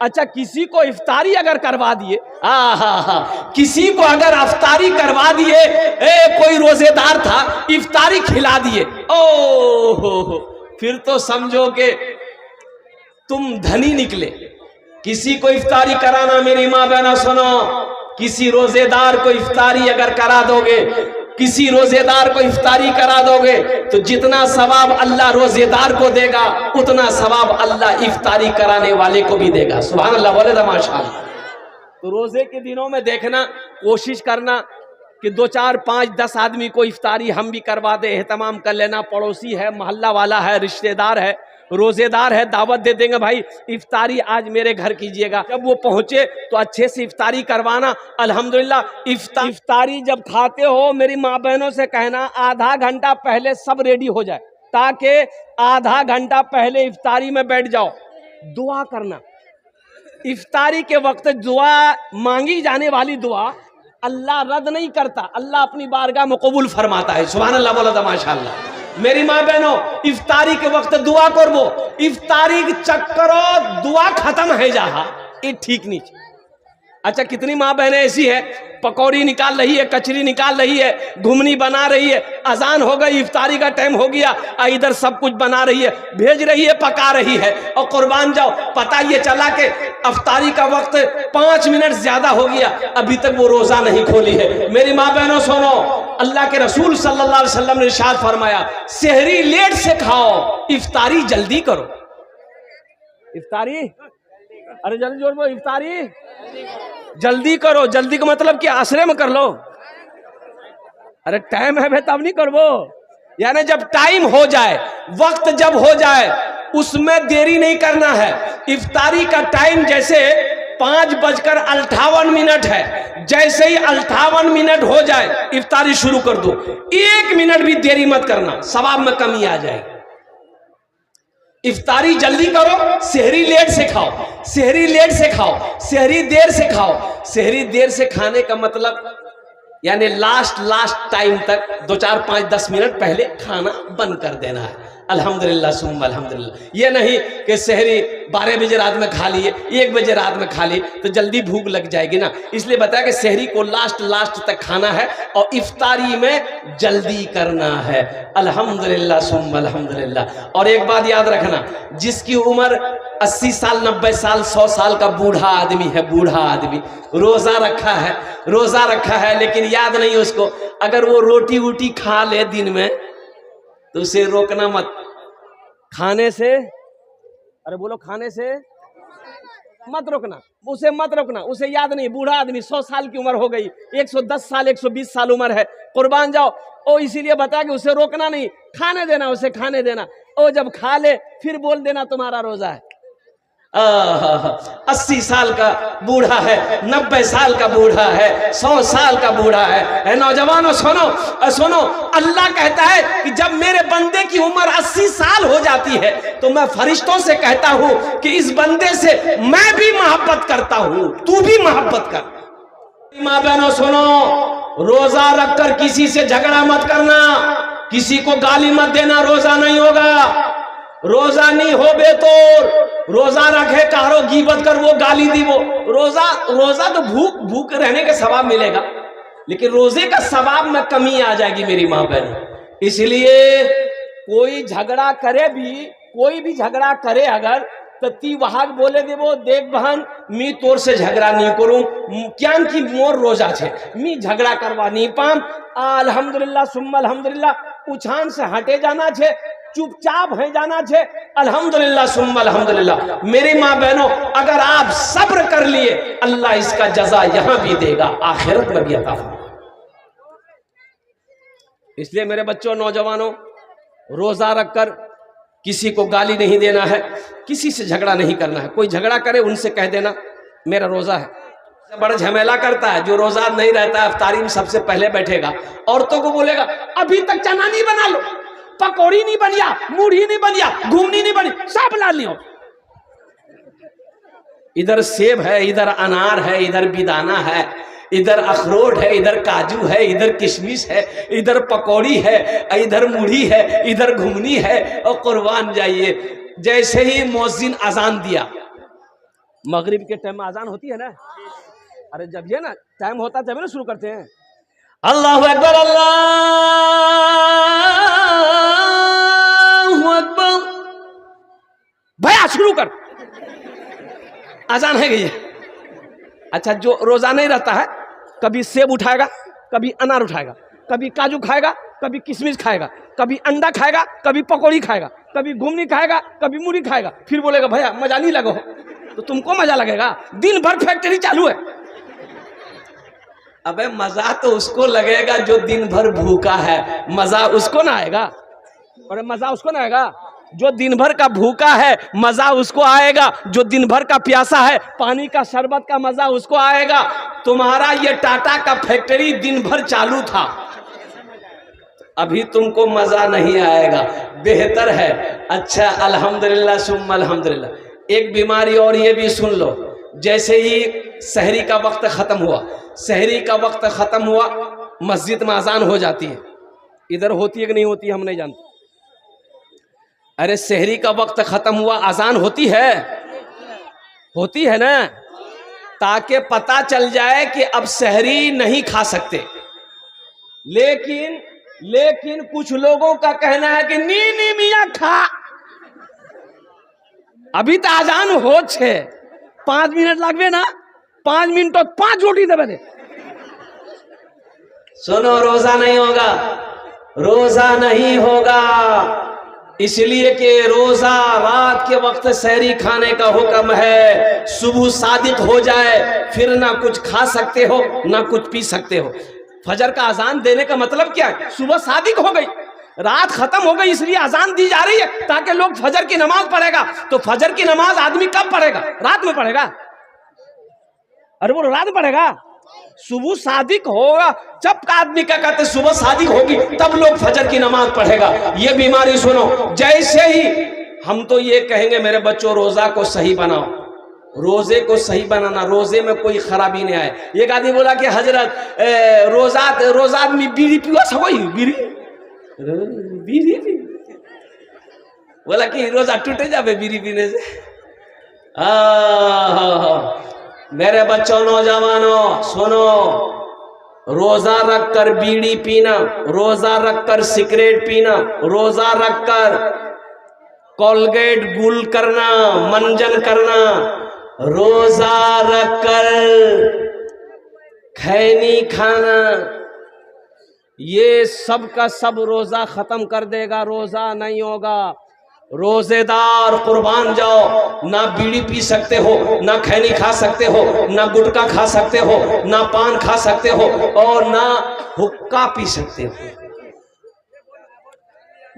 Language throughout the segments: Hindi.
अच्छा, किसी को इफ्तारी अगर करवा दिए, किसी को अगर इफ्तारी करवा दिए, कोई रोजेदार था, इफ्तारी खिला दिए, ओ फिर तो समझो कि तुम धनी निकले। किसी को इफ्तारी कराना, मेरी माँ बहना सुनो, किसी रोजेदार को इफ्तारी अगर करा दोगे, किसी रोजेदार को इफ्तारी करा दोगे, तो जितना सवाब अल्लाह रोजेदार को देगा, उतना सवाब अल्लाह इफ्तारी कराने वाले को भी देगा। सुभान अल्लाह, बोले तो माशाअल्लाह। तो रोजे के दिनों में देखना, कोशिश करना कि 2 4 5 10 आदमी को इफ्तारी हम भी करवा दे, एहतमाम कर लेना। पड़ोसी है, मोहल्ला वाला है, रिश्तेदार है, रोजेदार है, दावत दे देंगे, भाई इफ्तारी आज मेरे घर कीजिएगा। जब वो पहुंचे तो अच्छे से इफ्तारी करवाना। अल्हम्दुलिल्लाह इफ्तारी जब खाते हो, मेरी माँ बहनों से कहना आधा घंटा पहले सब रेडी हो जाए, ताकि आधा घंटा पहले इफ्तारी में बैठ जाओ। दुआ करना, इफ्तारी के वक्त दुआ मांगी जाने वाली दुआ अल्लाह रद्द नहीं करता, अल्लाह अपनी बारगाह में कबूल फरमाता है। सुभान अल्लाह, बोला था माशाअल्लाह। मेरी माँ बहनों, इफ्तारी के वक्त दुआ करबो, इफ्तारी चक्करो दुआ खत्म है जहा, ये ठीक नहीं। अच्छा, कितनी माँ बहनें ऐसी है, पकौड़ी निकाल रही है, कचरी निकाल रही है, घुमनी बना रही है, अजान हो गई, इफ्तारी का टाइम हो गया, इधर सब कुछ बना रही है, भेज रही है, पका रही है, और कुर्बान जाओ, पता ये चला कि इफ्तारी का वक्त 5 मिनट ज्यादा हो गया, अभी तक वो रोजा नहीं खोली है। मेरी माँ बहनों सुनो, अल्लाह के रसूल सल्लल्लाहु अलैहि वसल्लम ने इरशाद फरमाया, सेहरी लेट से खाओ, इफ्तारी जल्दी करो। इफ्तारी, अरे जल्दी जोर बोलो, इफ्तारी जल्दी करो। जल्दी का मतलब कि आसरे में कर लो, अरे टाइम है तब नहीं करबो। यानी जब टाइम हो जाए, वक्त जब हो जाए, उसमें देरी नहीं करना है। इफ्तारी का टाइम जैसे 5:58 है, जैसे ही 58 मिनट हो जाए इफ्तारी शुरू कर दो। 1 मिनट भी देरी मत करना, सवाब में कमी आ जाएगी। इफ्तारी जल्दी करो, सेहरी लेट से खाओ, सेहरी लेट से खाओ, सेहरी देर से खाओ। सेहरी देर से खाने का मतलब यानी लास्ट टाइम तक 2 4 5 10 मिनट पहले खाना बंद कर देना है। अल्हम्दुलिल्लाह सुम्मा अल्हम्दुलिल्लाह। ये नहीं कि सेहरी 12 बजे रात में खा लिए, 1 बजे रात में खा ली तो जल्दी भूख लग जाएगी ना, इसलिए बताया कि सेहरी को लास्ट तक खाना है और इफ्तारी में जल्दी करना है। अल्हम्दुलिल्लाह सुम्मा अल्हम्दुलिल्लाह। और एक बात याद रखना, जिसकी उम्र 80 साल 90 साल 100 साल का बूढ़ा आदमी है, बूढ़ा आदमी रोजा रखा है लेकिन याद नहीं उसको, अगर वो रोटी वोटी खा ले दिन में तो उसे रोकना मत खाने से, अरे बोलो खाने से मत रोकना, उसे मत रोकना, उसे याद नहीं, बूढ़ा आदमी 100 साल की उम्र हो गई, 110 साल 120 साल उम्र है, कुर्बान जाओ। ओ इसीलिए बता कि उसे रोकना नहीं, खाने देना, उसे खाने देना। ओ जब खा ले फिर बोल देना तुम्हारा रोजा है। 80 साल का बूढ़ा है, 90 साल का बूढ़ा है, 100 साल का बूढ़ा है। नौजवानों सुनो, अल्लाह कहता है कि जब मेरे बंदे की उम्र 80 साल हो जाती है तो मैं फरिश्तों से कहता हूं कि इस बंदे से मैं भी मोहब्बत करता हूं, तू भी मोहब्बत कर। माँ बहनों सुनो, रोजा रखकर किसी से झगड़ा मत करना, किसी को गाली मत देना, रोजा नहीं होगा। रोजा नहीं हो बेतोर, रोजा रखे कारो गीबत कर, वो गाली दी, वो रोजा तो भूख रहने का सवाब मिलेगा, लेकिन रोजे का सवाब में कमी आ जाएगी मेरी माँ बहन। इसलिए कोई झगड़ा करे भी, कोई भी झगड़ा करे अगर, तो ती वहां बोले दे वो देख बहन मी तोर से झगड़ा नहीं करूं, क्या की मोर रोजा छे, मी झगड़ा करवा नहीं पाम। अल्हम्दुलिल्लाह सुम्मा अल्हम्दुलिल्लाह। उछान से हटे जाना छे, चुपचाप है जाना छे। अल्हम्दुलिल्लाह सुम्मा अल्हम्दुलिल्लाह। मेरी माँ बहनों, अगर आप सब्र कर लिए, अल्लाह इसका जजा यहां भी देगा, आखिरत में भी अता फरमाएगा। इसलिए मेरे बच्चों, नौजवानों, रोजा रखकर किसी को गाली नहीं देना है, किसी से झगड़ा नहीं करना है। कोई झगड़ा करे उनसे कह देना मेरा रोजा है। बड़ा झमेला करता है जो रोजा नहीं रहता है, इफ्तारी में सबसे पहले बैठेगा, औरतों को बोलेगा अभी तक चना नहीं बना लो, पकौड़ी नहीं बनिया, मूढ़ी नहीं बनिया, घूमनी नहीं बनी, सब ला लियो। इधर सेब है, इधर अनार है, इधर बिदाना है, इधर अखरोट है, इधर काजू है, इधर किशमिश है, इधर पकौड़ी है, इधर मूढ़ी है, इधर घुमनी है। और कुर्बान जाइए, जैसे ही मुअज्जिन अजान दिया, मगरिब के टाइम में अजान होती है ना, अरे जब ये ना टाइम होता है तभी ना शुरू करते हैं। अल्लाहु अकबर, अल्लाहु अकबर, भैया शुरू कर, अजान है गई है। अच्छा, जो रोजा नहीं रहता है, कभी सेब उठाएगा, कभी अनार उठाएगा, कभी काजू खाएगा, कभी किशमिश खाएगा, कभी अंडा खाएगा, कभी पकौड़ी खाएगा, कभी घुमनी खाएगा, कभी मूढ़ी खाएगा, फिर बोलेगा भैया मजा नहीं लगो। तो तुमको मजा लगेगा? दिन भर फैक्ट्री चालू है। अबे मजा तो उसको लगेगा जो दिन भर भूखा है, मजा उसको ना आएगा। और मजा उसको ना आएगा जो दिन भर का भूखा है, मजा उसको आएगा जो दिन भर का प्यासा है, पानी का शरबत का मजा उसको आएगा। तुम्हारा ये टाटा का फैक्ट्री दिन भर चालू था, अभी तुमको मजा नहीं आएगा। बेहतर है। अच्छा, अल्हम्दुलिल्लाह सुम्मा अल्हम्दुलिल्लाह। एक बीमारी और ये भी सुन लो, जैसे ही सहरी का वक्त खत्म हुआ, सहरी का वक्त खत्म हुआ, मस्जिद में अजान हो जाती है। इधर होती है कि नहीं होती हम नहीं जानते। अरे सहरी का वक्त खत्म हुआ, अजान होती है, होती है ना, ताकि पता चल जाए कि अब सहरी नहीं खा सकते। लेकिन कुछ लोगों का कहना है कि नी मियाँ खा, अभी तो अजान हो 5 मिनट लगवे ना, 5 मिनट तो 5 रोटी देवे दे। सुनो, रोजा नहीं होगा, रोजा नहीं होगा, इसलिए कि रोजा रात के वक्त सहरी खाने का हुक्म है। सुबह सादिक हो जाए फिर ना कुछ खा सकते हो ना कुछ पी सकते हो। फजर का अजान देने का मतलब क्या है? सुबह सादिक हो गई, रात खत्म हो गई, इसलिए अजान दी जा रही है ताकि लोग फजर की नमाज पढ़ेगा। तो फजर की नमाज आदमी कब पढ़ेगा? रात में पढ़ेगा। अरे वो रात में पढ़ेगा, सुबह सादिक होगा, जब आदमी क्या कहते सुबह सादिक होगी तब लोग फजर की नमाज पढ़ेगा। ये बीमारी सुनो, जैसे ही हम तो ये कहेंगे मेरे बच्चों रोजा को सही बनाओ, रोजे को सही बनाना, रोजे में कोई खराबी नहीं आए। एक आदमी बोला कि हजरत रोजा आदमी बीड़ी पीवा सकोई, बीड़ी बोला कि रोजा टूटे जावे बीड़ी पीने से। मेरे बच्चों नौजवानों सुनो, रोजा रखकर बीड़ी पीना, रोजा रखकर सिगरेट पीना, रोजा रखकर कोलगेट गुल करना, मंजन करना, रोजा रखकर खैनी खाना, ये सब का सब रोजा खत्म कर देगा, रोजा नहीं होगा। रोजेदार कुर्बान जाओ, ना बीड़ी पी सकते हो, ना खैनी खा सकते हो, ना गुटखा खा सकते हो, ना पान खा सकते हो, और ना हुक्का पी सकते हो,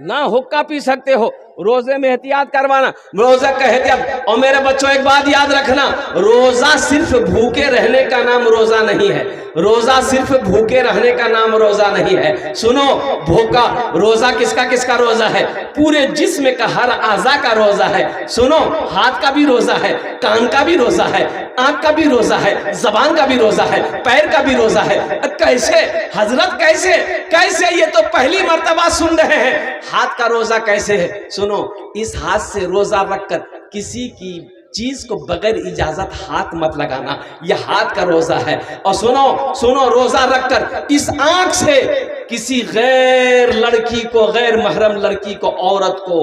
ना हुक्का पी सकते हो। रोजे में एहतियात करवाना, रोजा का एहतियात। और मेरे बच्चों एक बात याद रखना, रोजा सिर्फ भूखे रहने का नाम रोजा नहीं है, रोजा सिर्फ भूखे रहने का नाम रोजा नहीं है। सुनो, भूखा रोजा किसका किसका रोजा है? पूरे जिस्म का हर आज़ा का रोजा है। सुनो, हाथ का भी रोजा है, कान का भी रोजा है, आंख का भी रोजा है, जबान का भी रोजा है, पैर का भी रोजा है। कैसे हजरत, कैसे कैसे? ये तो पहली मर्तबा सुन रहे हैं, हाथ का रोजा कैसे है? सुनो, इस हाथ से रोजा रखकर किसी की चीज को बगैर इजाजत हाथ मत लगाना, यह हाथ का रोजा है। और सुनो, रोजा रखकर इस आंख से किसी गैर लड़की को, गैर महरम लड़की को, औरत को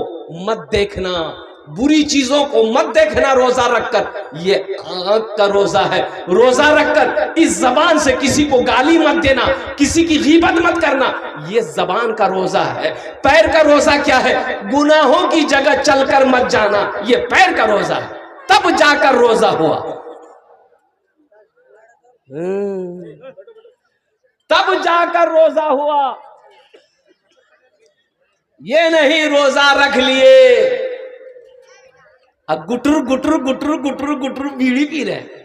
मत देखना, बुरी चीजों को मत देखना रोजा रखकर, ये आंख का रोजा है। रोजा रखकर इस जबान से किसी को गाली मत देना, किसी की गीबत मत करना, ये जबान का रोजा है। पैर का रोजा क्या है? गुनाहों की जगह चलकर मत जाना, ये पैर का रोजा है, तब जाकर रोजा हुआ। तब जाकर रोजा हुआ, ये नहीं रोजा रख लिए अब गुटुर गुटुर गुटुर गुटुर गुटुर बीड़ी पी रहे।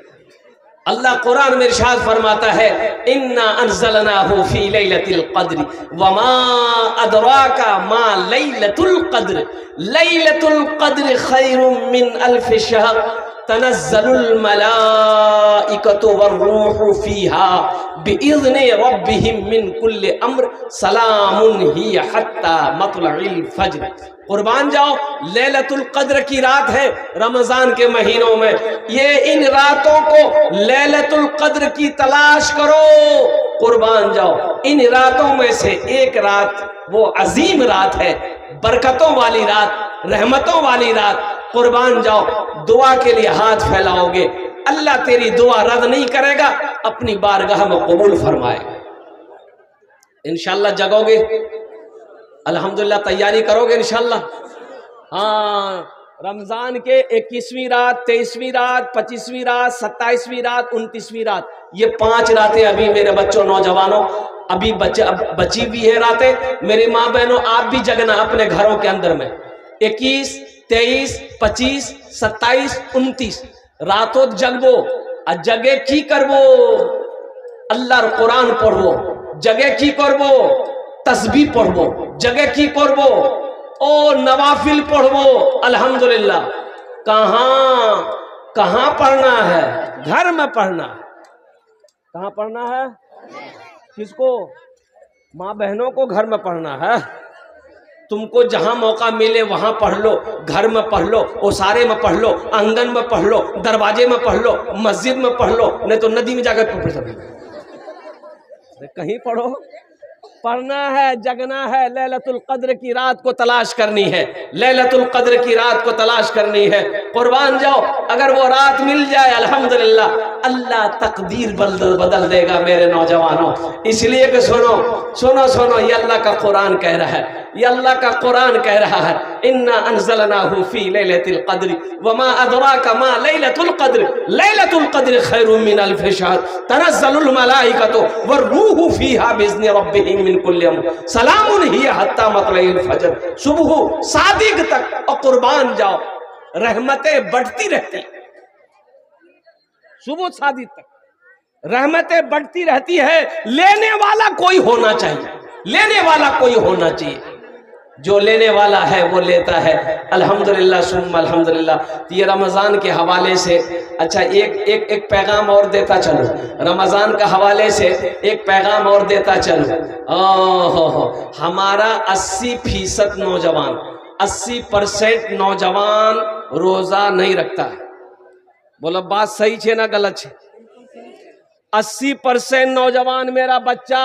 अल्लाह कुरान में इरशाद फरमाता है, इन्ना अंज़लनाहु फी लैलतिल क़द्र वमा अदराका मा लैलतुल क़द्र लैलतुल क़द्र खैरुम मिन अल्फ शहर तनज़्ज़लुल मलाइकतु वर्रूहु फीहा बिइज़्नि रब्बिहिम मिन कुल्लि अम्र सलामुन हिय हत्ता मतलइल फज्र। कुर्बान जाओ, लैलतुल कद्र की रात है रमजान के महीनों में, ये इन रातों को लैलतुल कद्र की तलाश करो। कुर्बान जाओ, इन रातों में से एक रात वो अजीम रात है, बरकतों वाली रात, रहमतों वाली रात। कुर्बान जाओ, दुआ के लिए हाथ फैलाओगे, अल्लाह तेरी दुआ रद्द नहीं करेगा, अपनी बारगाह में कबूल फरमाएगा। इंशाअल्लाह जगोगे, अल्हम्दुलिल्लाह तैयारी करोगे इंशाअल्लाह। हाँ, रमजान के 21वीं रात, 23वीं रात, 25वीं रात, 27वीं रात, 29वीं रात, ये 5 रातें अभी मेरे बच्चों, नौजवानों, अभी बची हुई है रातें। मेरी माँ बहनों, आप भी जगना अपने घरों के अंदर में। 21, 23, 25, 27, 29 रातों जगबो, और जगे की करबो, अल्लाहर कुरान पढ़बो, जगे की करबो, तस्बीह पढ़बो, जगे की करबो, ओ नवाफिल पढ़बो। अल्हम्दुलिल्लाह। कहाँ पढ़ना है? घर में पढ़ना है। कहाँ पढ़ना है? किसको? माँ बहनों को घर में पढ़ना है। तुमको जहां मौका मिले वहां पढ़ लो, घर में पढ़ लो, ओसारे में पढ़ लो, आंगन में पढ़ लो, दरवाजे में पढ़ लो, मस्जिद में पढ़ लो, नहीं तो नदी में जाकर पढ़ सकते, कहीं पढ़ो। पढ़ना है, जगना है, लैलतुल कद्र की रात को तलाश करनी है, लैलतुल कद्र की रात को तलाश करनी है। कुर्बान जाओ, अगर वो रात मिल जाए अल्हम्दुलिल्लाह, अल्लाह तकदीर बदल देगा मेरे नौजवानों। इसलिए कि सुनो, ये अल्लाह का कुरान कह रहा है, ये अल्लाह का कुरान कह रहा है, इन्ना अनज़लनाहु फी लैलतिल क़द्र वमा अदराका मा लैलतुल क़द्र लैलतुल क़द्र खैरुम मिन अल्फ़ि शहर तनज़्ज़लुल मलाइकतु वर्रूहु फीहा बिइज़्नि रब्बिहिम मिन कुल्लि अम्र सलामुन हिय हत्ता मतलइल फज्र। सुबह सादिक तक और कुर्बान जाओ, रहमतें बढ़ती रहती, सुबह सादिक तक रहमतें बढ़ती रहती है। लेने वाला कोई होना चाहिए, लेने वाला कोई होना चाहिए। जो लेने वाला है वो लेता है। अल्हम्दुलिल्लाह सुम्मा अल्हम्दुलिल्लाह। तो ये रमज़ान के हवाले से, अच्छा एक पैगाम और देता चलो, रमज़ान का हवाले से एक पैगाम और देता चलो। हमारा 80% नौजवान, 80% नौजवान रोज़ा नहीं रखता है। बोलो बात सही है ना गलत है? 80% नौजवान, मेरा बच्चा,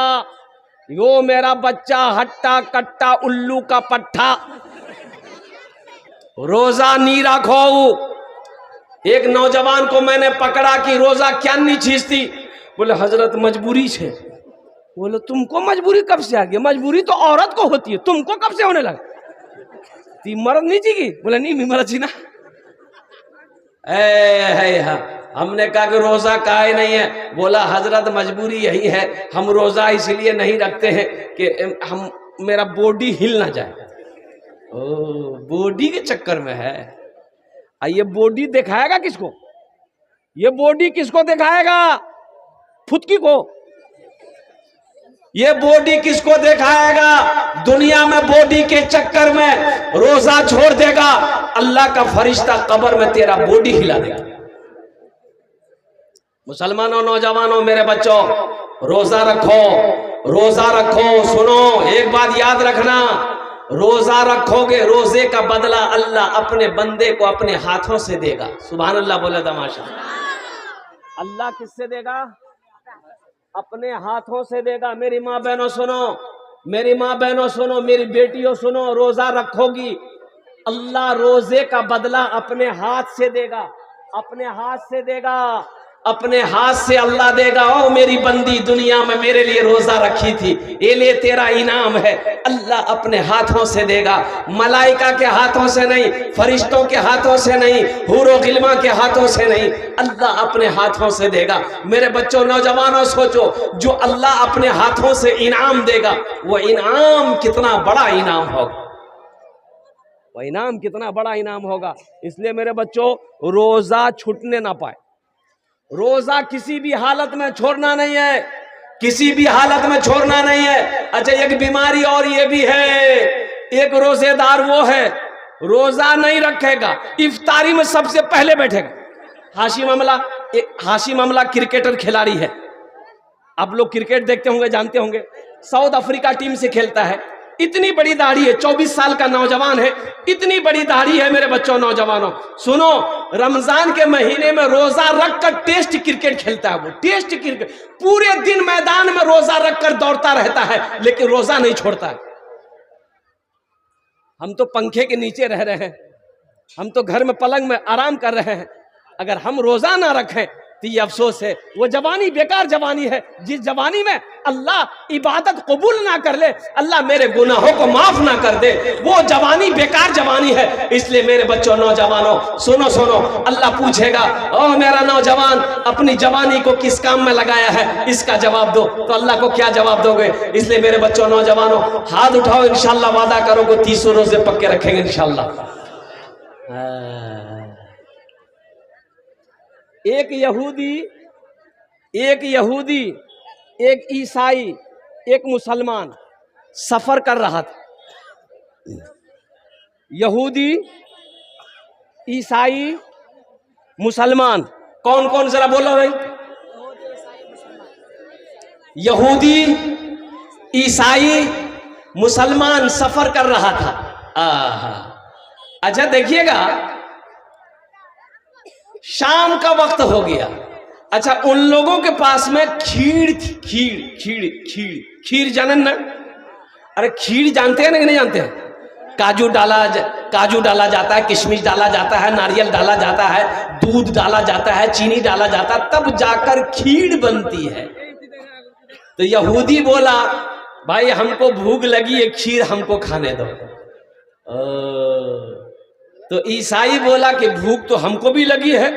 यो मेरा बच्चा हट्टा कट्टा उल्लू का पट्टा, रोजा नहीं रखो। एक नौजवान को मैंने पकड़ा कि रोजा क्या नहीं खींचती, बोले हजरत मजबूरी है। बोले तुमको मजबूरी कब से आ गई? मजबूरी तो औरत को होती है, तुमको कब से होने लगा? ती मर्द नहीं जीगी? बोले नहीं मर्द जी ना। हमने कहा कि रोजा काहे नहीं है? बोला हजरत मजबूरी यही है, हम रोजा इसलिए नहीं रखते हैं कि हम मेरा बॉडी हिल ना जाए। ओ बॉडी के चक्कर में है। ये बॉडी दिखाएगा किसको? ये बॉडी किसको दिखाएगा? फुदकी को। ये बॉडी किसको दिखाएगा? दुनिया में बॉडी के चक्कर में रोजा छोड़ देगा, अल्लाह का फरिश्ता कब्र में तेरा बॉडी हिला देगा। मुसलमानों, नौजवानों, मेरे बच्चों, रोजा रखो, रोजा रखो। सुनो, एक बात याद रखना, रोजा रखोगे, रोजे का बदला अल्लाह अपने बंदे को अपने हाथों से देगा। सुभान अल्लाह बोले तमाशा। अल्लाह किससे देगा? अपने हाथों से देगा। मेरी माँ बहनों सुनो, मेरी माँ बहनों सुनो, मेरी बेटियों सुनो, रोजा रखोगी, अल्लाह रोजे का बदला अपने हाथ से देगा, अपने हाथ से देगा, अपने हाथ से अल्लाह देगा। ओ मेरी बंदी, दुनिया में मेरे लिए रोजा रखी थी, ये ले तेरा इनाम है। अल्लाह अपने हाथों से देगा, मलाइका के हाथों से नहीं, फरिश्तों के हाथों से नहीं, हूरो गिल्मा के हाथों से नहीं, अल्लाह अपने हाथों से देगा। मेरे बच्चों, नौजवानों, सोचो, जो अल्लाह अपने हाथों से इनाम देगा, वो इनाम कितना बड़ा इनाम होगा, वो इनाम कितना बड़ा इनाम होगा। इसलिए मेरे बच्चों, रोजा छूटने ना पाए, रोजा किसी भी हालत में छोड़ना नहीं है, किसी भी हालत में छोड़ना नहीं है। अच्छा, एक बीमारी और ये भी है, एक रोजेदार वो है रोजा नहीं रखेगा, इफ्तारी में सबसे पहले बैठेगा। हाशिम अमला क्रिकेटर खिलाड़ी है, आप लोग क्रिकेट देखते होंगे, जानते होंगे, साउथ अफ्रीका टीम से खेलता है, इतनी बड़ी दाढ़ी है, 24 साल का नौजवान है, इतनी बड़ी दाढ़ी है मेरे बच्चों, नौजवानों सुनो, रमजान के महीने में रोजा रखकर टेस्ट क्रिकेट खेलता है वो, टेस्ट क्रिकेट, पूरे दिन मैदान में रोजा रखकर दौड़ता रहता है, लेकिन रोजा नहीं छोड़ता है। हम तो पंखे के नीचे रह रहे हैं, हम तो घर में पलंग में आराम कर रहे हैं, अगर हम रोजा ना रखें तो ये अफसोस है, वो जवानी बेकार जवानी है, जिस जवानी में अल्लाह इबादत कबूल ना कर ले, अल्लाह मेरे गुनाहों को माफ ना कर दे, वो जवानी बेकार जवानी है। इसलिए मेरे बच्चों, नौजवानों सुनो सुनो, अल्लाह पूछेगा, ओ मेरा नौजवान अपनी जवानी को किस काम में लगाया है, इसका जवाब दो। तो अल्लाह को क्या जवाब दोगे? इसलिए मेरे बच्चों, नौजवानों, हाथ उठाओ, इंशाल्लाह वादा करो को 30 रोजे पक्के रखेंगे इंशाल्लाह। एक यहूदी, एक ईसाई, एक मुसलमान सफर कर रहा था। यहूदी, ईसाई, मुसलमान, कौन कौन जरा बोलो भाई? यहूदी, ईसाई, मुसलमान सफर कर रहा था। अच्छा देखिएगा, शाम का वक्त हो गया। अच्छा, उन लोगों के पास में खीर थी, खीर जानन ना? अरे खीर जानते हैं ना कि नहीं जानते हैं? काजू डाला जाता है, किशमिश डाला जाता है, नारियल डाला जाता है, दूध डाला जाता है, चीनी डाला जाता है, तब जाकर खीर बनती है। तो यहूदी बोला, भाई हमको भूख लगी है, खीर हमको खाने दो। तो ईसाई बोला कि भूख तो हमको भी लगी है,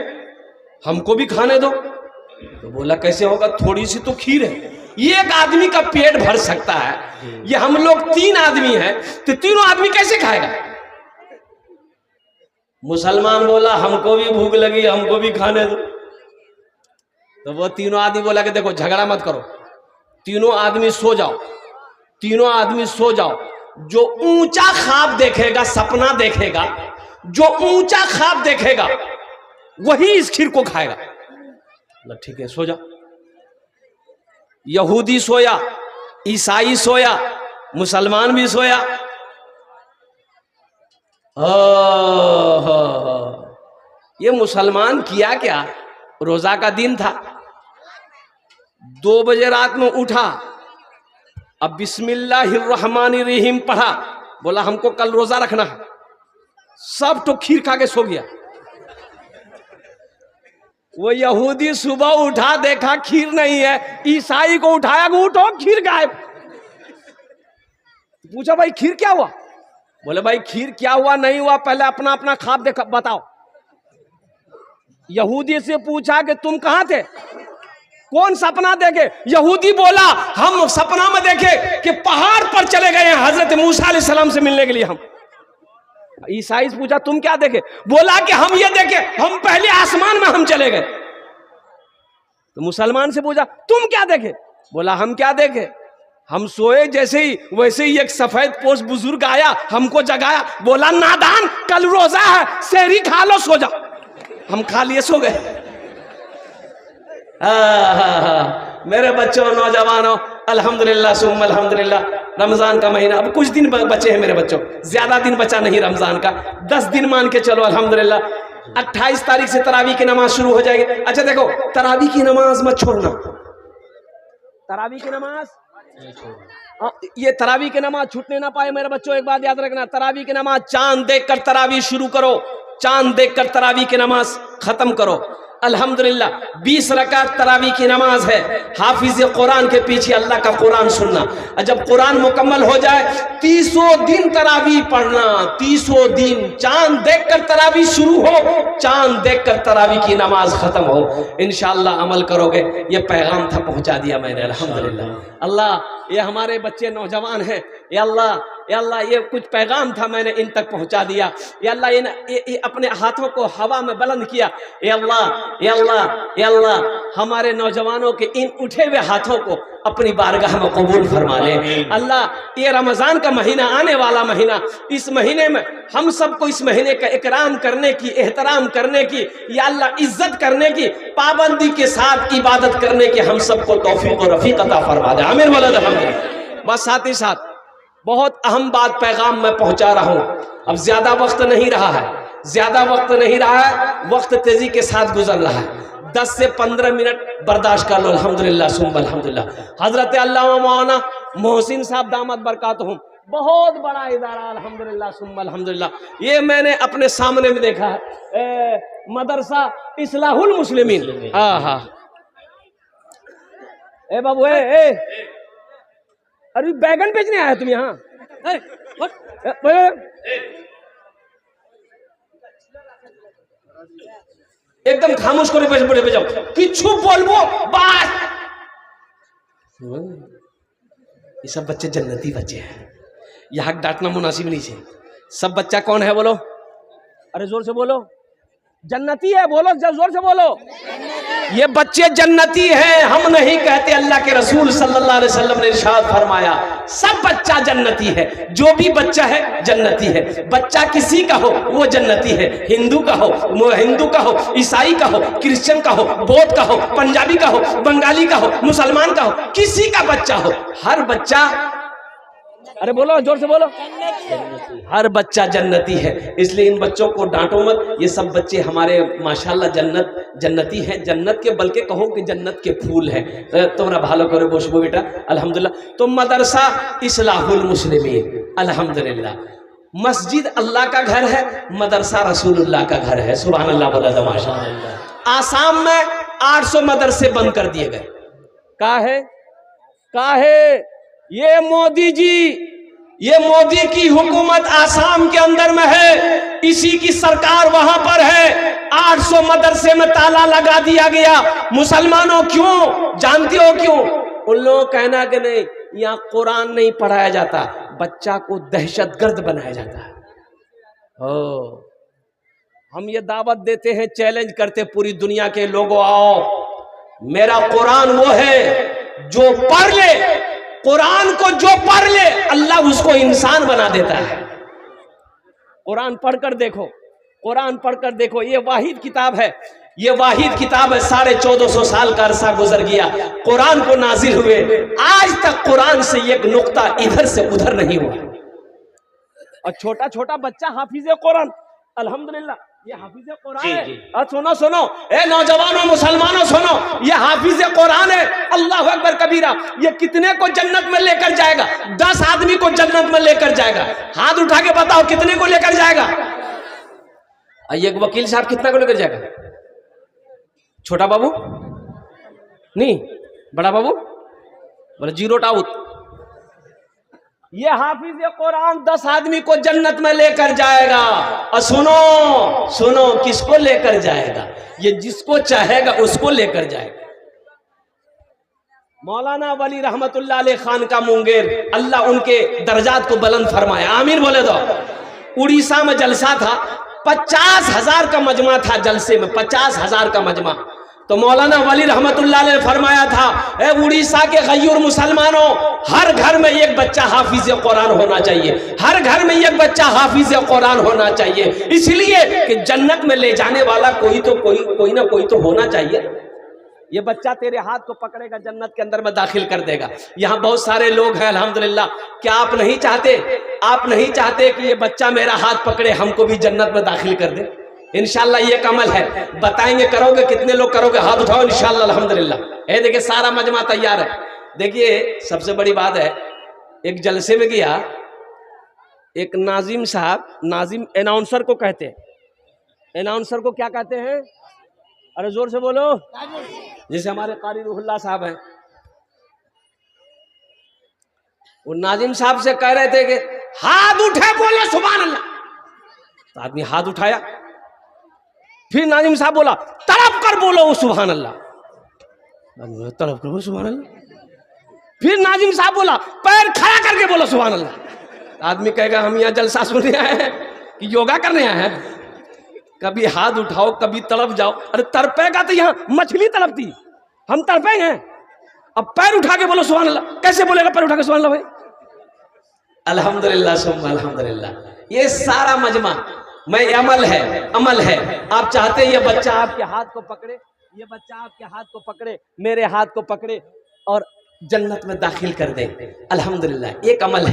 हमको भी खाने दो। तो बोला कैसे होगा, थोड़ी सी तो खीर है, एक आदमी का पेट भर सकता है, ये हम लोग 3 आदमी हैं, तो तीनों आदमी कैसे खाएगा? मुसलमान बोला हमको भी भूख लगी, हमको भी खाने दो। तो वो तीनों आदमी बोला कि देखो झगड़ा मत करो, तीनों आदमी सो जाओ, तीनों आदमी सो जाओ, जो ऊंचा ख्वाब देखेगा, सपना देखेगा, जो ऊंचा ख्वाब देखेगा वही इस खीर को खाएगा। ठीक है, सो जा। यहूदी सोया, ईसाई सोया, मुसलमान भी सोया। ये मुसलमान किया क्या, रोजा का दिन था, 2 बजे रात में उठा, अब बिस्मिल्लाहिर्रहमानिर्रहीम पढ़ा, बोला हमको कल रोजा रखना है, सब तो खीर खा के सो गया। वो यहूदी सुबह उठा, देखा खीर नहीं है, ईसाई को उठाया, उठो खीर गायब। पूछा भाई खीर क्या हुआ? बोले भाई खीर क्या हुआ नहीं हुआ पहले अपना अपना ख्वाब देखा बताओ। यहूदी से पूछा कि तुम कहां थे, कौन सपना देखे? यहूदी बोला हम सपना में देखे कि पहाड़ पर चले गए हैं हजरत मूसा अलैहिस्सलाम से मिलने के लिए हम। ईसाई से पूछा तुम क्या देखे? बोला कि हम ये देखे, हम पहले आसमान में हम चले गए। तो मुसलमान से पूछा तुम क्या देखे? बोला हम क्या देखे, हम सोए जैसे ही वैसे ही एक सफेद पोश बुजुर्ग आया, हमको जगाया, बोला नादान कल रोजा है, सहरी खा लो सो जाओ। हम खा लिए सो गए। मेरे बच्चों, नौजवानों, अल्हम्दुलिल्लाह सुम्मा अल्हम्दुलिल्लाह, रमजान का महीना अब कुछ दिन बचे हैं मेरे बच्चों, ज्यादा दिन बचा नहीं रमजान का, 10 दिन मान के चलो अल्हम्दुलिल्लाह। 28 तारीख से तरावी की नमाज शुरू हो जाएगी। अच्छा देखो, तरावी की नमाज मत छोड़ना, तरावी की नमाज, ये तरावी की नमाज छूटने ना पाए मेरे बच्चों। एक बात याद रखना, तरावी की नमाज चांद देखकर तरावी शुरू करो, चांद देखकर तरावी की नमाज खत्म करो। अल्हम्दुलिल्लाह 20 रकात तरावी की नमाज है। हाफिज कुरान के पीछे अल्लाह का कुरान सुनना, और जब कुरान मुकम्मल हो जाए 30 दिन तरावी पढ़ना, 30 दिन चांद देखकर तरावी शुरू हो, चांद देखकर तरावी की नमाज खत्म हो। इंशाअल्लाह अमल करोगे। ये पैगाम था, पहुंचा दिया मैंने अल्हम्दुलिल्लाह। अल्लाह ये हमारे बच्चे नौजवान हैं, या अल्लाह ये कुछ पैगाम था मैंने इन तक पहुंचा दिया। या अल्लाह ये अपने हाथों को हवा में बुलंद किया। या अल्लाह हमारे नौजवानों के इन उठे हुए हाथों को अपनी बारगाह में कबूल फरमा ले। अल्लाह ये रमज़ान का महीना आने वाला महीना, इस महीने में हम सबको इस महीने का इकराम करने की, एहतराम करने की, या अल्लाह इज्जत करने की, पाबंदी के साथ इबादत करने की हम सबको तौफीक और रफ़ीक अता फरमा दे। आमीन वलद अल्हम्दुलिल्लाह। बस साथ ही साथ बहुत अहम बात पैगाम मैं पहुंचा रहा हूं। अब ज्यादा वक्त नहीं रहा है, ज्यादा वक्त नहीं रहा है, वक्त तेजी के साथ गुजर रहा है। 10 से 15 मिनट बर्दाश्त कर लो। अल्हम्दुलिल्लाह सुम्मा अल्हम्दुलिल्लाह। हजरत अल्लामा मौलाना मोहसिन साहब दामद बरकातहुम, बहुत बड़ा इदारा, अल्हम्दुलिल्लाह सुम्मा अल्हम्दुलिल्लाह। ये मैंने अपने सामने में देखा है, मदरसा इस्लाहुल मुस्लिमीन। हाँ हाँ, ए बाबू ए, अरे बैगन बेचने आया तुम यहाँ? एकदम खामोश करे बड़े जाओ, किछु बोलबो बस। ये सब बच्चे जन्नती बच्चे हैं, यहाँ डांटना मुनासिब नहीं है। सब बच्चा कौन है बोलो? अरे जोर से बोलो, जन्नती है बोलो, जोर से बोलो। ये बच्चे जन्नती हैं, हम नहीं कहते। अल्लाह के रसूल सल्लल्लाहु अलैहि वसल्लम ने इरशाद फरमाया, सब बच्चा जन्नती है। जो भी बच्चा है जन्नती है। बच्चा किसी का हो वो जन्नती है। हिंदू का हो, ईसाई का हो, क्रिश्चियन का हो, बौद्ध का हो, पंजाबी का हो, बंगाली का हो, मुसलमान का हो, किसी का बच्चा हो, हर बच्चा, अरे बोलो जोर से बोलो, हर बच्चा जन्नती है। इसलिए इन बच्चों को डांटो मत। ये सब बच्चे हमारे माशाल्लाह जन्नती हैं, जन्नत के, बल्कि कहो कि जन्नत के फूल हैं। तुम्हारा भालो करो बोशबो बेटा, अल्हम्दुलिल्लाह। तो मदरसा इस्लाहुल मुस्लिमीन, अल्हम्दुलिल्लाह। मस्जिद अल्लाह का घर है, मदरसा रसूलुल्लाह का घर है। सुभान अल्लाह, बोला था माशाल्लाह। आसाम में 800 मदरसे बंद कर दिए गए। काहे? ये मोदी जी, ये मोदी की हुकूमत आसाम के अंदर में है, इसी की सरकार वहां पर है। 800 मदरसे में ताला लगा दिया गया। मुसलमानों क्यों? जानते हो क्यों? उन लोगों का कहना कि नहीं, यहाँ कुरान नहीं पढ़ाया जाता, बच्चा को दहशतगर्द बनाया जाता है। हम ये दावत देते हैं, चैलेंज करते पूरी दुनिया के लोगों, आओ, मेरा कुरान वो है जो पढ़ ले, कुरान को जो पढ़ ले अल्लाह उसको इंसान बना देता है। कुरान पढ़कर देखो, कुरान पढ़कर देखो। ये वाहिद किताब है, ये वाहिद किताब है। 1450 साल का अरसा गुजर गया कुरान को नाजिल हुए, आज तक कुरान से एक नुक्ता इधर से उधर नहीं हुआ। और छोटा छोटा बच्चा हाफिज कुरान, अल्हम्दुलिल्लाह, ये हाफिज कुरान है। सुनो सुनो, ए नौजवानों, मुसलमानों सुनो, ये हाफिज कुरान है। अल्लाह अकबर कबीरा। ये कितने को जन्नत में लेकर जाएगा? 10 आदमी को जन्नत में लेकर जाएगा। हाथ उठा के बताओ कितने को लेकर जाएगा? एक वकील साहब कितना को लेकर जाएगा? छोटा बाबू नहीं, बड़ा बाबू बोले 0 आउट। ये हाफिज कुरान 10 आदमी को जन्नत में लेकर जाएगा। और सुनो सुनो, किसको लेकर जाएगा? ये जिसको चाहेगा उसको लेकर जाएगा। मौलाना वली रहमतुल्लाह अलैह खान का मुंगेर, अल्लाह उनके दर्जात को बुलंद फरमाए, आमीन बोले दो। उड़ीसा में जलसा था, 50,000 का मजमा था जलसे में, 50,000 का मजमा। तो मौलाना वली रहमतुल्लाह ने फरमाया था, ए उड़ीसा के गयूर मुसलमानों, हर घर में एक बच्चा हाफिज कुरान होना चाहिए, हर घर में एक बच्चा हाफिज कुरान होना चाहिए। इसलिए कि जन्नत में ले जाने वाला कोई ना कोई तो होना चाहिए। ये बच्चा तेरे हाथ को पकड़ेगा, जन्नत के अंदर में दाखिल कर देगा। यहाँ बहुत सारे लोग हैं अल्हम्दुलिल्लाह। क्या आप नहीं चाहते कि ये बच्चा मेरा हाथ पकड़े, हमको भी जन्नत में दाखिल कर दे? इंशाल्लाह ये कमल है। बताएंगे, करोगे? कितने लोग करोगे? हाथ उठाओ इंशाल्लाह अल्हम्दुलिल्लाह। ये देखिए सारा मजमा तैयार है। देखिए सबसे बड़ी बात है, एक जलसे में गया एक नाजिम साहब, नाजिम अनाउंसर को कहते हैं। अनाउंसर को क्या कहते हैं? अरे जोर से बोलो। जैसे हमारे कारी रूहुल्लाह साहब हैं, वो नाजिम साहब से कह रहे थे कि हाथ उठे बोले सुभान अल्लाह। तो आदमी हाथ उठाया, फिर नाजिम साहब बोला तड़प कर बोलो वो सुभान अल्लाह, तड़प कर बोलो सुभान अल्लाह। फिर नाजिम साहब बोला पैर खड़ा करके बोलो सुभान अल्लाह। आदमी कहेगा हम यहाँ जलसा सुनने आए हैं कि योगा करने आए हैं? कभी हाथ उठाओ, कभी तड़प जाओ। अरे तड़पेगा तो यहाँ मछली तड़पती, हम तड़पेंगे। अब पैर उठा के बोलो सुभान अल्लाह। कैसे बोलेगा पैर उठा के सुभान अल्लाह भाई? अल्हम्दुलिल्लाह सुम्मा अल्हम्दुलिल्लाह। ये सारा मजमा मैं अमल है। आप चाहते ये बच्चा आपके हाथ को पकड़े, ये बच्चा आपके हाथ को पकड़े, मेरे हाथ को पकड़े और जन्नत में दाखिल कर दे। अल्हम्दुलिल्लाह एक अमल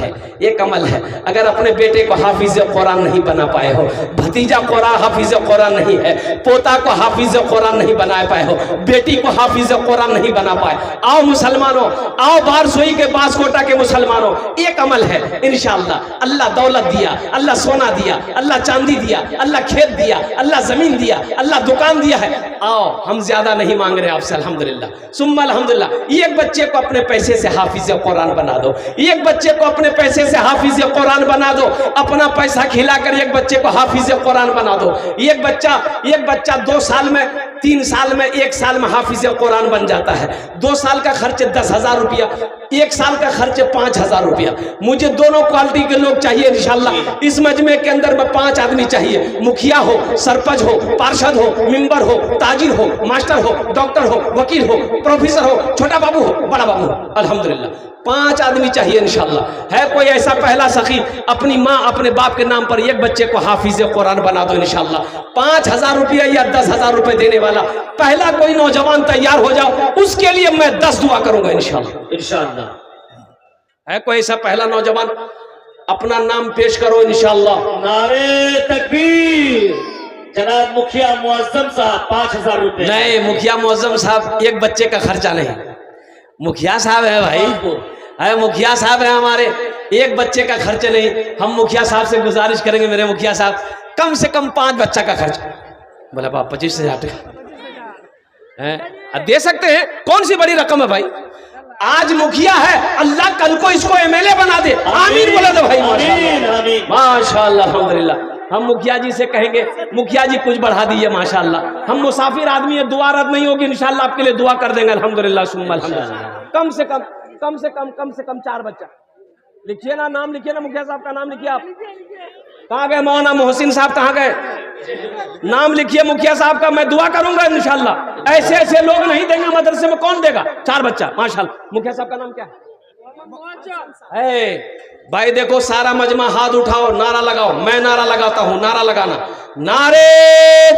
है। अगर अपने बेटे को हाफिज कुरान नहीं बना पाए हो, भतीजा कुरान हाफिज कुरान नहीं है, पोता को हाफिज कुरान नहीं बना पाए हो, बेटी को हाफिज कुरान नहीं बना पाए, आओ मुसलमानों, आओ बारसोई के बासकोटा के मुसलमानों, एक अमल है इंशाअल्लाह। अल्लाह दौलत दिया, अल्लाह सोना दिया, अल्लाह चांदी दिया, अल्लाह खेत दिया, अल्लाह जमीन दिया, अल्लाह दुकान दिया है। आओ हम ज्यादा नहीं मांग रहे आपसे अल्हम्दुलिल्लाह सुम्मा अल्हम्दुलिल्लाह। एक बच्चे को अपने पैसे से हाफिज कुरान बना दो, एक बच्चे को अपने पैसे से हाफिज कुरान बना दो, अपना पैसा खिलाकर एक बच्चे को हाफिज कुरान बना दो। एक बच्चा 2 साल में, 3 साल में, 1 साल में हाफिज कुरान बन जाता है। 2 साल का खर्च 10,000 रुपया, 1 साल का खर्च 5,000 रुपया। मुझे दोनों क्वालिटी के लोग चाहिए इंशाअल्लाह। इस मजमे के अंदर में 5 आदमी चाहिए, मुखिया हो, सरपंच हो, पार्षद हो, मेंबर हो, ताजिर हो, मास्टर हो, डॉक्टर हो, वकील हो, प्रोफेसर हो, छोटा बाबू हो, बड़ा बाबू हो, अल्हम्दुलिल्लाह 5 आदमी चाहिए इंशाअल्लाह। है कोई ऐसा पहला सखी अपनी माँ अपने बाप के नाम पर एक बच्चे को हाफिज कुरान बना दो इंशाअल्लाह। 5,000 रुपया या 10,000 रुपए देने वाला पहला कोई नौजवान तैयार हो जाओ, उसके लिए मैं 10 दुआ करूंगा इंशाअल्लाह। है कोई ऐसा पहला नौजवान? अपना नाम पेश करो इंशाअल्लाह। नारे तकबीर। जनाब मुखिया मुअज्जम साहब 5,000 रुपए। नहीं, मुखिया मुअज्जम साहब एक बच्चे का खर्चा नहीं। मुखिया साहब है भाई, है मुखिया साहब है हमारे, एक बच्चे का खर्च नहीं। हम मुखिया साहब से गुजारिश करेंगे, मेरे मुखिया साहब कम से कम 5 बच्चा का खर्च। बोला बाप 25,000 टका दे सकते हैं, कौन सी बड़ी रकम है भाई? आज मुखिया है, अल्लाह कल को इसको एमएलए बना दे। आमीन बोला दो भाई, माशाअल्लाह अल्हम्दुलिल्लाह। हम मुखिया जी से कहेंगे मुखिया जी कुछ बढ़ा दीजिए माशाअल्लाह। हम मुसाफिर आदमी है, दुआ रद्द नहीं होगी इंशाअल्लाह, आपके लिए दुआ कर देंगे अल्हम्दुलिल्लाह सुम्मा अल्हम्दुलिल्लाह। कम से कम 4 बच्चा लिखिए ना, नाम लिखिए ना, मुखिया साहब का नाम लिखिए। आप कहाँ गए? मौलाना मोहसिन साहब कहाँ गए? नाम लिखिए मुखिया साहब का, मैं दुआ करूंगा इंशाअल्लाह। ऐसे लोग नहीं देंगे मदरसे में, कौन देगा? 4 बच्चा माशाअल्लाह। मुखिया साहब का नाम क्या है? भाई देखो सारा मजमा हाथ उठाओ, नारा लगाओ। मैं नारा लगाता हूं, नारा लगाना। नारे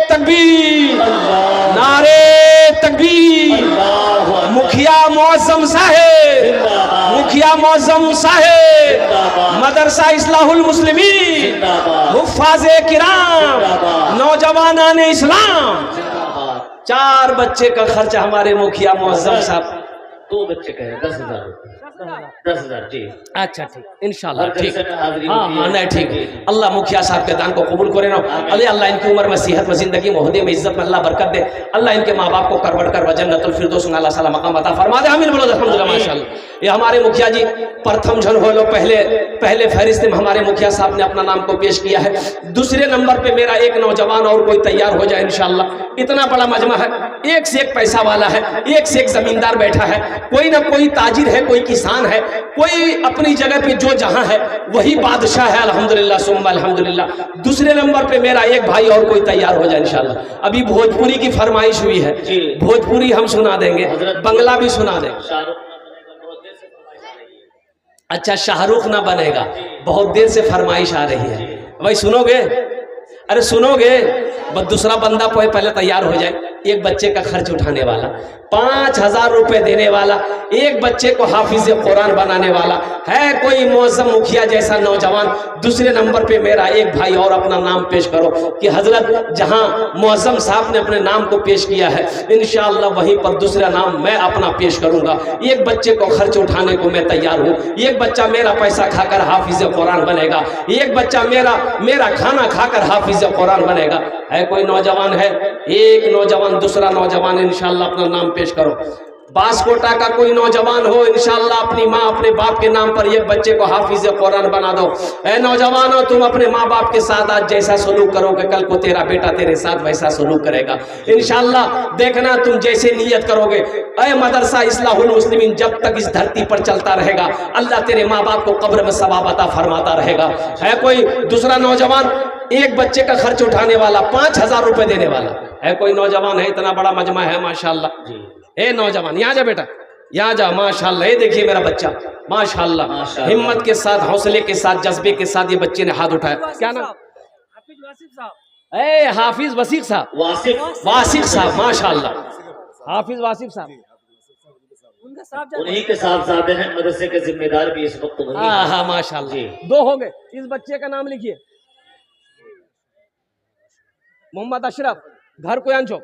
तकबीर, नारे तकबीर। मुखिया मुअज्जम साहेब, मुखिया मुअज्जम साहेब, मदरसा इस्लाहुल मुस्लिमीन, हुफ्फाज़े किराम, नौजवानान इस्लाम। 4 बच्चे का खर्च हमारे मुखिया मुअज्जम साहब। 2 बच्चे का है 10,000। 10,000 जी। अच्छा ठीक इंशाल्लाह, ठीक हाँ नहीं ठीक। अल्लाह मुखिया साहब के दान को कबूल करे ना। अल्लाह इनकी उम्र में, सेहत में, जिंदगी में, ओहदे में, इज्जत में अल्लाह बरकत दे। अल्लाह इनके माँ बाप को करवट कर जन्नतुल फिरदौस में अल्लाह साला मकाम अता फरमा दे। आमीन बोलो अल्हम्दुलिल्लाह माशाअल्लाह। ये हमारे मुखिया जी प्रथम जन हो लो, पहले फहरिस्त में हमारे मुखिया साहब ने अपना नाम को पेश किया है। दूसरे नंबर पे मेरा एक नौजवान और कोई तैयार हो जाए इंशाअल्लाह। इतना बड़ा मजमा है, एक से एक पैसा वाला है, एक से एक जमींदार बैठा है, कोई ना कोई ताजिर है, कोई किसान है, कोई अपनी जगह पे जो जहां है वही बादशाह है अल्हम्दुलिल्लाह सुम्मा अल्हम्दुलिल्लाह। दूसरे नंबर पे मेरा एक भाई और कोई तैयार हो जाए इंशाअल्लाह। अभी भोजपुरी की फरमाइश हुई है, भोजपुरी हम सुना देंगे, बंगला भी सुना देंगे। अच्छा शाहरुख ना बनेगा, बहुत देर से फरमाइश आ रही है भाई, सुनोगे? अरे सुनोगे? बस दूसरा बंदा पहले तैयार हो जाए। एक बच्चे का खर्च उठाने वाला, 5,000 रुपए देने वाला, एक बच्चे को हाफिज कुरान बनाने वाला है कोई मौसम मुखिया जैसा नौजवान। दूसरे नंबर पे मेरा एक भाई और अपना नाम पेश करो कि हजरत जहां मौसम साहब ने अपने नाम को पेश किया है इंशाअल्लाह वहीं पर दूसरा नाम मैं अपना पेश करूंगा। एक बच्चे को खर्च उठाने को मैं तैयार हूँ। एक बच्चा मेरा पैसा खाकर हाफिज कुरान बनेगा, एक बच्चा मेरा खाना खाकर हाफिज कुरान बनेगा। है कोई नौजवान है? एक नौजवान, दूसरा नौजवान इंशाअल्लाह अपना नाम पेश करो। बासकोटा का कोई नौजवान हो इंशाअल्लाह अपनी माँ अपने बाप के नाम पर एक बच्चे को हाफिज कुरान बना दो। ऐ नौजवान हो, तुम अपने माँ बाप के साथ आज जैसा सलूक करोगे कल को तेरा बेटा तेरे साथ वैसा सलूक करेगा इंशाअल्लाह। देखना तुम जैसे नियत करोगे। ऐ मदरसा इस्लाहुल मुस्लिमीन जब तक इस धरती पर चलता रहेगा अल्लाह तेरे माँ बाप को कब्र में सवाब अता फरमाता रहेगा। है कोई दूसरा नौजवान? एक बच्चे का खर्च उठाने वाला, 5,000 रुपए देने वाला। है कोई नौजवान है, इतना बड़ा मजमा है माशाल्लाह जी। ए नौजवान यहाँ जा बेटा, यहाँ जा माशाल्लाह। ये देखिए मेरा बच्चा माशाल्लाह, माशाल्लाह। हिम्मत के साथ, हौसले के साथ, जज्बे के साथ ये बच्चे ने हाथ उठाया। क्या नाम? हाफिज वासिफ साहब। ए हाफिज वसीक साहब, वासिफ वासिक साहब माशाल्लाह, हाफिज वासिफ साहब। उनका साहब उन्हीं के साहब हैं, मदरसे के जिम्मेदार भी इस वक्त वही हैं। हाँ माशाल्लाह। जी। 2 हो गए। इस बच्चे का नाम लिखिए, मोहम्मद अशरफ, घर कोयांचो,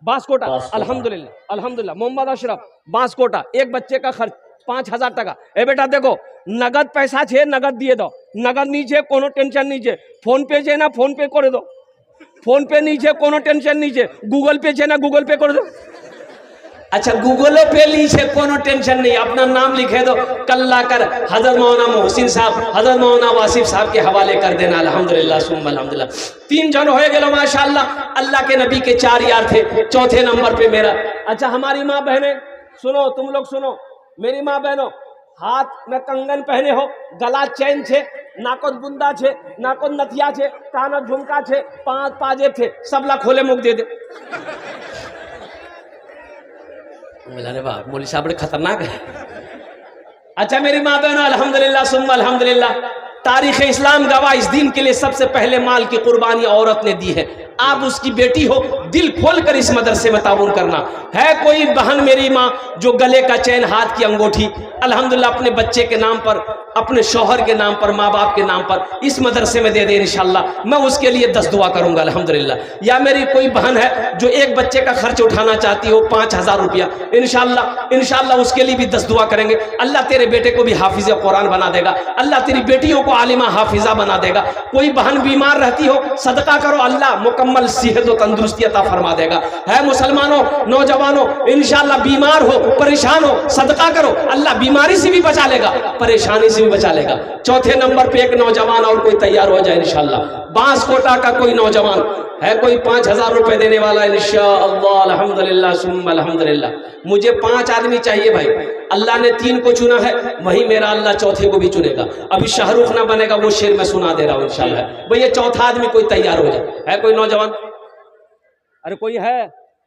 बांसकोटा। अल्हम्दुलिल्लाह अल्हम्दुलिल्लाह। मोहम्मद अशरफ, बांसकोटा। एक बच्चे का खर्च 5000 টাকা। ए बेटा देखो, नगद पैसा छे, नगद दिए दो। नगद नीचे कोनो टेंशन नीचे, फोन पे छे ना फोन पे करे दो, फोन पे नीचे कोनो टेंशन नीचे, गूगल पे छे ना गूगल पे कर दो। अच्छा गूगल पे नीचे कोनो टेंशन नहीं, अपना नाम लिखे दो, कल्ला कर हजरत मौलाना मोहसिन साहब, हजरत मौलाना वासिफ साहब के हवाले कर देना। अल्हम्दुलिल्लाह सुम्मा अल्हम्दुलिल्लाह। 3 जन हो गए माशाल्लाह। अल्लाह के नबी के 4 यार थे। चौथे नंबर पे मेरा। अच्छा हमारी माँ बहने सुनो, तुम लोग सुनो, मेरी माँ बहनों, हाथ में कंगन पहने हो, गला चैन छे, नाकोद बुंदा छे, नाकोद नथिया छे, कानत झुमका छे, 5 पाजेब थे, सबला खोले मुख दे दे। अरे वाह मौलवी साहब बड़े खतरनाक है। अच्छा मेरी माँ बहनों, अल्हम्दुलिल्लाह सुम्मा अल्हम्दुलिल्लाह, तारीख इस्लाम गवाह, इस दिन के लिए सबसे पहले माल की कुर्बानी औरत ने दी है। आप उसकी बेटी हो, दिल खोल कर इस मदरसे में ताउन करना। है कोई बहन मेरी माँ जो गले का चैन, हाथ की अंगूठी अल्हम्दुलिल्लाह अपने बच्चे के नाम पर, अपने शौहर के नाम पर, माँ बाप के नाम पर इस मदरसे में दे दे, इंशाल्लाह मैं उसके लिए 10 दुआ करूंगा अल्हम्दुलिल्लाह। या मेरी कोई बहन है जो एक बच्चे का खर्च उठाना चाहती हो, 5000 रुपया, इंशाल्लाह उसके लिए भी 10 दुआ करेंगे। अल्लाह तेरे बेटे को भी हाफिज कुरान बना देगा, अल्लाह तेरी बेटियों को आलिमा हाफिजा बना देगा। कोई बहन बीमार रहती हो, सदका करो, अल्लाह मुकम्मल सेहत और तंदुरुस्ती अता फरमा देगा। है मुसलमानों, नौजवानों, इंशाल्लाह बीमार हो, परेशान हो, सदका करो, अल्लाह बीमारी से भी बचा लेगा, परेशानी से भी बचा लेगा। चौथे नंबर पे एक नौजवान और कोई तैयार हो जाए इंशाल्लाह। बांसकोटा का कोई नौजवान है, कोई 5000 रुपए देने वाला इंशाअल्लाह। अल्हम्दुलिल्लाह सुम्मा अल्हम्दुलिल्लाह। मुझे 5 आदमी चाहिए भाई, अल्लाह ने 3 को चुना है, वही मेरा अल्लाह चौथे को भी चुनेगा। अभी शाहरुख ना बनेगा, वो शेर मैं सुना दे रहा हूँ इंशाल्लाह। भैया चौथा आदमी कोई तैयार हो जाए। है कोई नौजवान? अरे कोई है?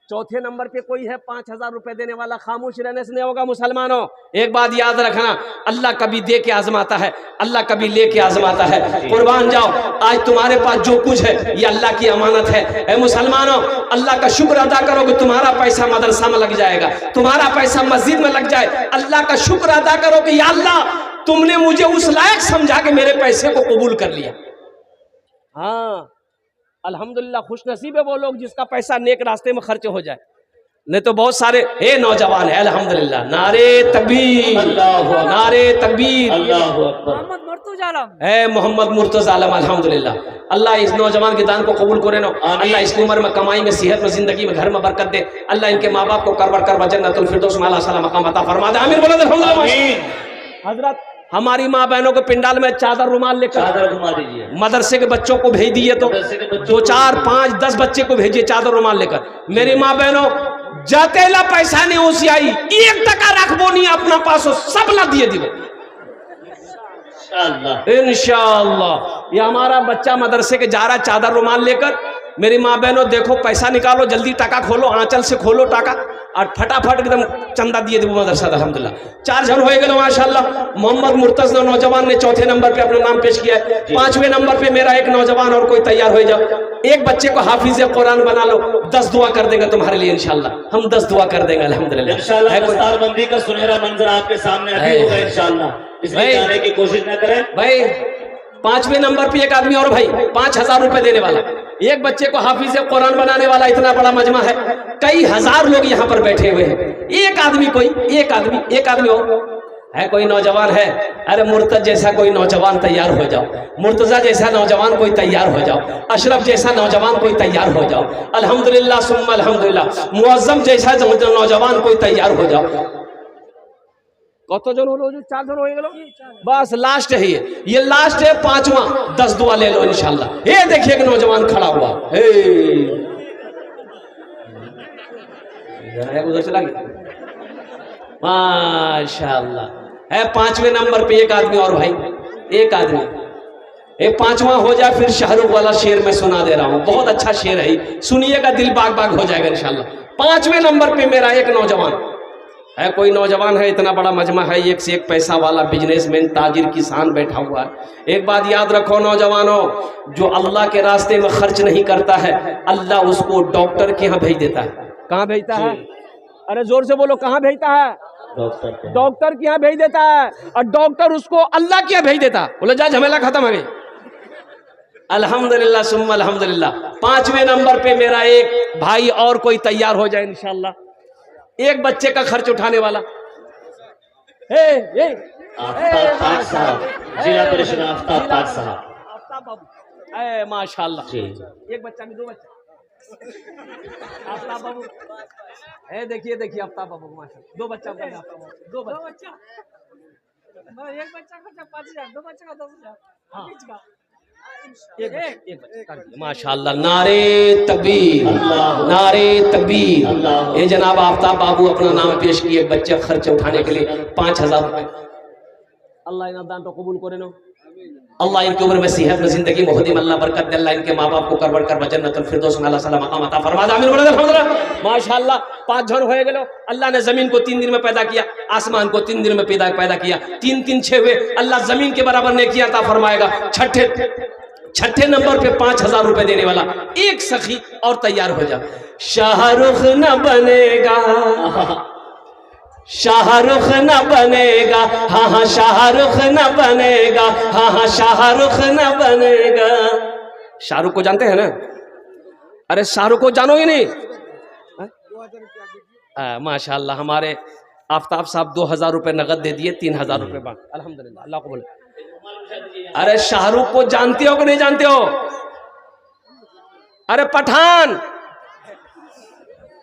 चौथे नंबर पे कोई है 5000 रुपए देने वाला? खामोश रहने से नहीं होगा मुसलमानों। एक बात याद रखना, अल्लाह कभी दे के आजमाता है, अल्लाह कभी ले के आजमाता है। कुर्बान जाओ, आज तुम्हारे पास जो कुछ है ये अल्लाह की अमानत है। ऐ मुसलमानों, अल्लाह का शुक्र अदा करो कि तुम्हारा पैसा मदरसा में लग जाएगा, तुम्हारा पैसा मस्जिद में लग जाए। अल्लाह का शुक्र अदा करो कि या अल्लाह तुमने मुझे उस लायक समझा कि मेरे पैसे को कबूल कर लिया। हाँ अल्हम्दुलिल्लाह, खुश नसीब है वो लोग जिसका पैसा नेक रास्ते में खर्च हो जाए। नहीं तो बहुत सारे हे नौजवान है अल्हम्दुलिल्लाह, नारे तकबीर, नारे तकबीर, मोहम्मद मुर्तजा आलम है, मोहम्मद मुर्तजा आलम अल्हम्दुलिल्लाह। अल्लाह इस नौजवान के दान को कबूल करे ना, अल्लाह इस उम्र में, कमाई में, सेहत में, जिंदगी में, घर में बरकत दे। अल्लाह इनके माँ बाप को करवर कर जन्नतुल फिरदौस में आला मकाम अता फरमा दे। आमीन बोलो अल्हम्दुलिल्लाह। हजरत हमारी माँ बहनों को पिंडाल में चादर रुमाल लेकर चादर घुमा दीजिए। मदरसे के बच्चों को भेज दिए तो मदरसे के बच्चों 2, 4, 5, 10 बच्चे को भेजिए चादर रुमाल लेकर। मेरी माँ बहनों, जातेला पैसा नहीं ओसियाई, 1 टका रखबो नहीं अपना पास, सब ला दिए दिवो इंशाअल्लाह। ये हमारा बच्चा मदरसे के जा रहा चादर रुमाल लेकर। मेरी माँ बहनों देखो, पैसा निकालो, जल्दी टाका खोलो, आंचल से खोलो टाका और फटाफट एकदम चंदा दिए देवो मदरसा। अल्हम्दुलिल्लाह 4 जन हो गए माशाल्लाह। मोहम्मद मुर्तजा नौजवान ने चौथे नंबर पे अपना नाम पेश किया है। 5वें नंबर पे मेरा एक नौजवान और कोई तैयार हो जाओ। एक बच्चे को हाफिज कुरान बना लो, 10 दुआ कर देगा तुम्हारे लिए इंशाल्लाह। हम 10 दुआ कर देंगे अल्हम्दुलिल्लाह। इंशाल्लाह दस्तारबंदी का सुनहरा मंजर आपके सामने अभी होगा इंशाल्लाह, इसमें जाने की कोशिश न करें भाई। 5वें नंबर पे एक आदमी और भाई 5000 रुपए देने वाला, एक बच्चे को हाफिज कुरान बनाने वाला। इतना बड़ा मजमा है, कई हजार लोग यहाँ पर बैठे हुए हैं। एक आदमी एक आदमी और है, कोई नौजवान है? अरे मुर्तजा जैसा कोई नौजवान तैयार हो जाओ, मुर्तजा जैसा नौजवान कोई तैयार हो जाओ, अशरफ जैसा नौजवान कोई तैयार हो जाओ। अल्हम्दुलिल्लाह सुम्मा अल्हम्दुलिल्लाह। मुअज्जम जैसा नौजवान कोई तैयार हो जाओ। कत जन हलो? 4 जन हो गए बस। लास्ट है ये लास्ट है, 5वां। 10 दुआ ले लो इंशाल्लाह। ये देखिए एक नौजवान खड़ा हुआ, उधर चला गया माशाल्लाह। है 5वें नंबर पे एक आदमी और भाई, एक आदमी एक पांचवा हो जाए फिर शाहरुख वाला शेर मैं सुना दे रहा हूँ, बहुत अच्छा शेर है, सुनिएगा दिल बाग बाग हो जाएगा इंशाल्लाह। पांचवें नंबर पे मेरा एक नौजवान है, कोई नौजवान है, इतना बड़ा मजमा है, एक से एक पैसा वाला बिजनेसमैन ताजिर किसान बैठा हुआ है। एक बात याद रखो नौजवानों, जो अल्लाह के रास्ते में खर्च नहीं करता है अल्लाह उसको डॉक्टर के यहाँ भेज देता है। कहाँ भेजता है? अरे जोर से बोलो, कहाँ भेजता है? डॉक्टर के यहाँ भेज देता है, और डॉक्टर उसको अल्लाह के यहाँ भेज देता है। बोले जा झमेला खत्म हो गई। अल्हम्दुलिल्लाह सुम्मा अल्हम्दुलिल्लाह। पांचवें नंबर पे मेरा एक भाई और कोई तैयार हो जाए इंशाल्लाह, एक बच्चे का खर्च उठाने वाला। आफ्ताब ताज साहब, जिला परिषद आफ्ताब ताज साहब। आफ्ताब बाबू, माशाल्लाह। जी। एक बच्चा में दो बच्चा। आफ्ताब बाबू, देखिए देखिए आफ्ताब बाबू माशाल्लाह, दो बच्चा का आफ्ताब बाबू, दो बच्चा। एक बच्चा का 5,000, दो बच्चा का 10,000। हाँ। बीच का। एक बच्चा माशाल्लाह। नारे तकबीर, नारे तकबीर। ये जनाब आफ्ताब बाबू अपना नाम पेश किए, एक बच्चे खर्च उठाने के लिए 5,000 रुपए। अल्लाह इन दान तो कबूल करे नो, अल्लाह इनकी उम्र में सेहत में जिंदगी मोहदीम अल्लाह बरकत दे, अल्लाह इनके माँ बाप को करवर कर जन्नतुल फिरदौस में अल्लाह सलाम मकाम अता फरमा। आमीन बोलो अल्हम्दुलिल्लाह। माशाल्लाह 5 जन हो गए। अल्लाह ने जमीन को 3 दिन में पैदा किया, आसमान को 3 दिन में पैदा किया, 3 3 6 हुए। अल्लाह जमीन के बराबर ने किया अता फरमाएगा। छठे नंबर पे 5,000 रुपए देने वाला एक सखी और तैयार हो जा। शाहरुख न बनेगा, शाहरुख न बनेगा, हाँ हाँ शाहरुख न बनेगा, हाँ हाँ शाहरुख न बनेगा। शाहरुख को जानते हैं ना? अरे शाहरुख को जानो ही नहीं? माशाल्लाह हमारे आफ्ताब साहब 2,000 रुपए नगद दे दिए, 3,000 रुपए बांट। अल्हम्दुलिल्लाह, अल्लाह को बोले। अरे शाहरुख को जानते हो कि नहीं जानते हो? अरे पठान।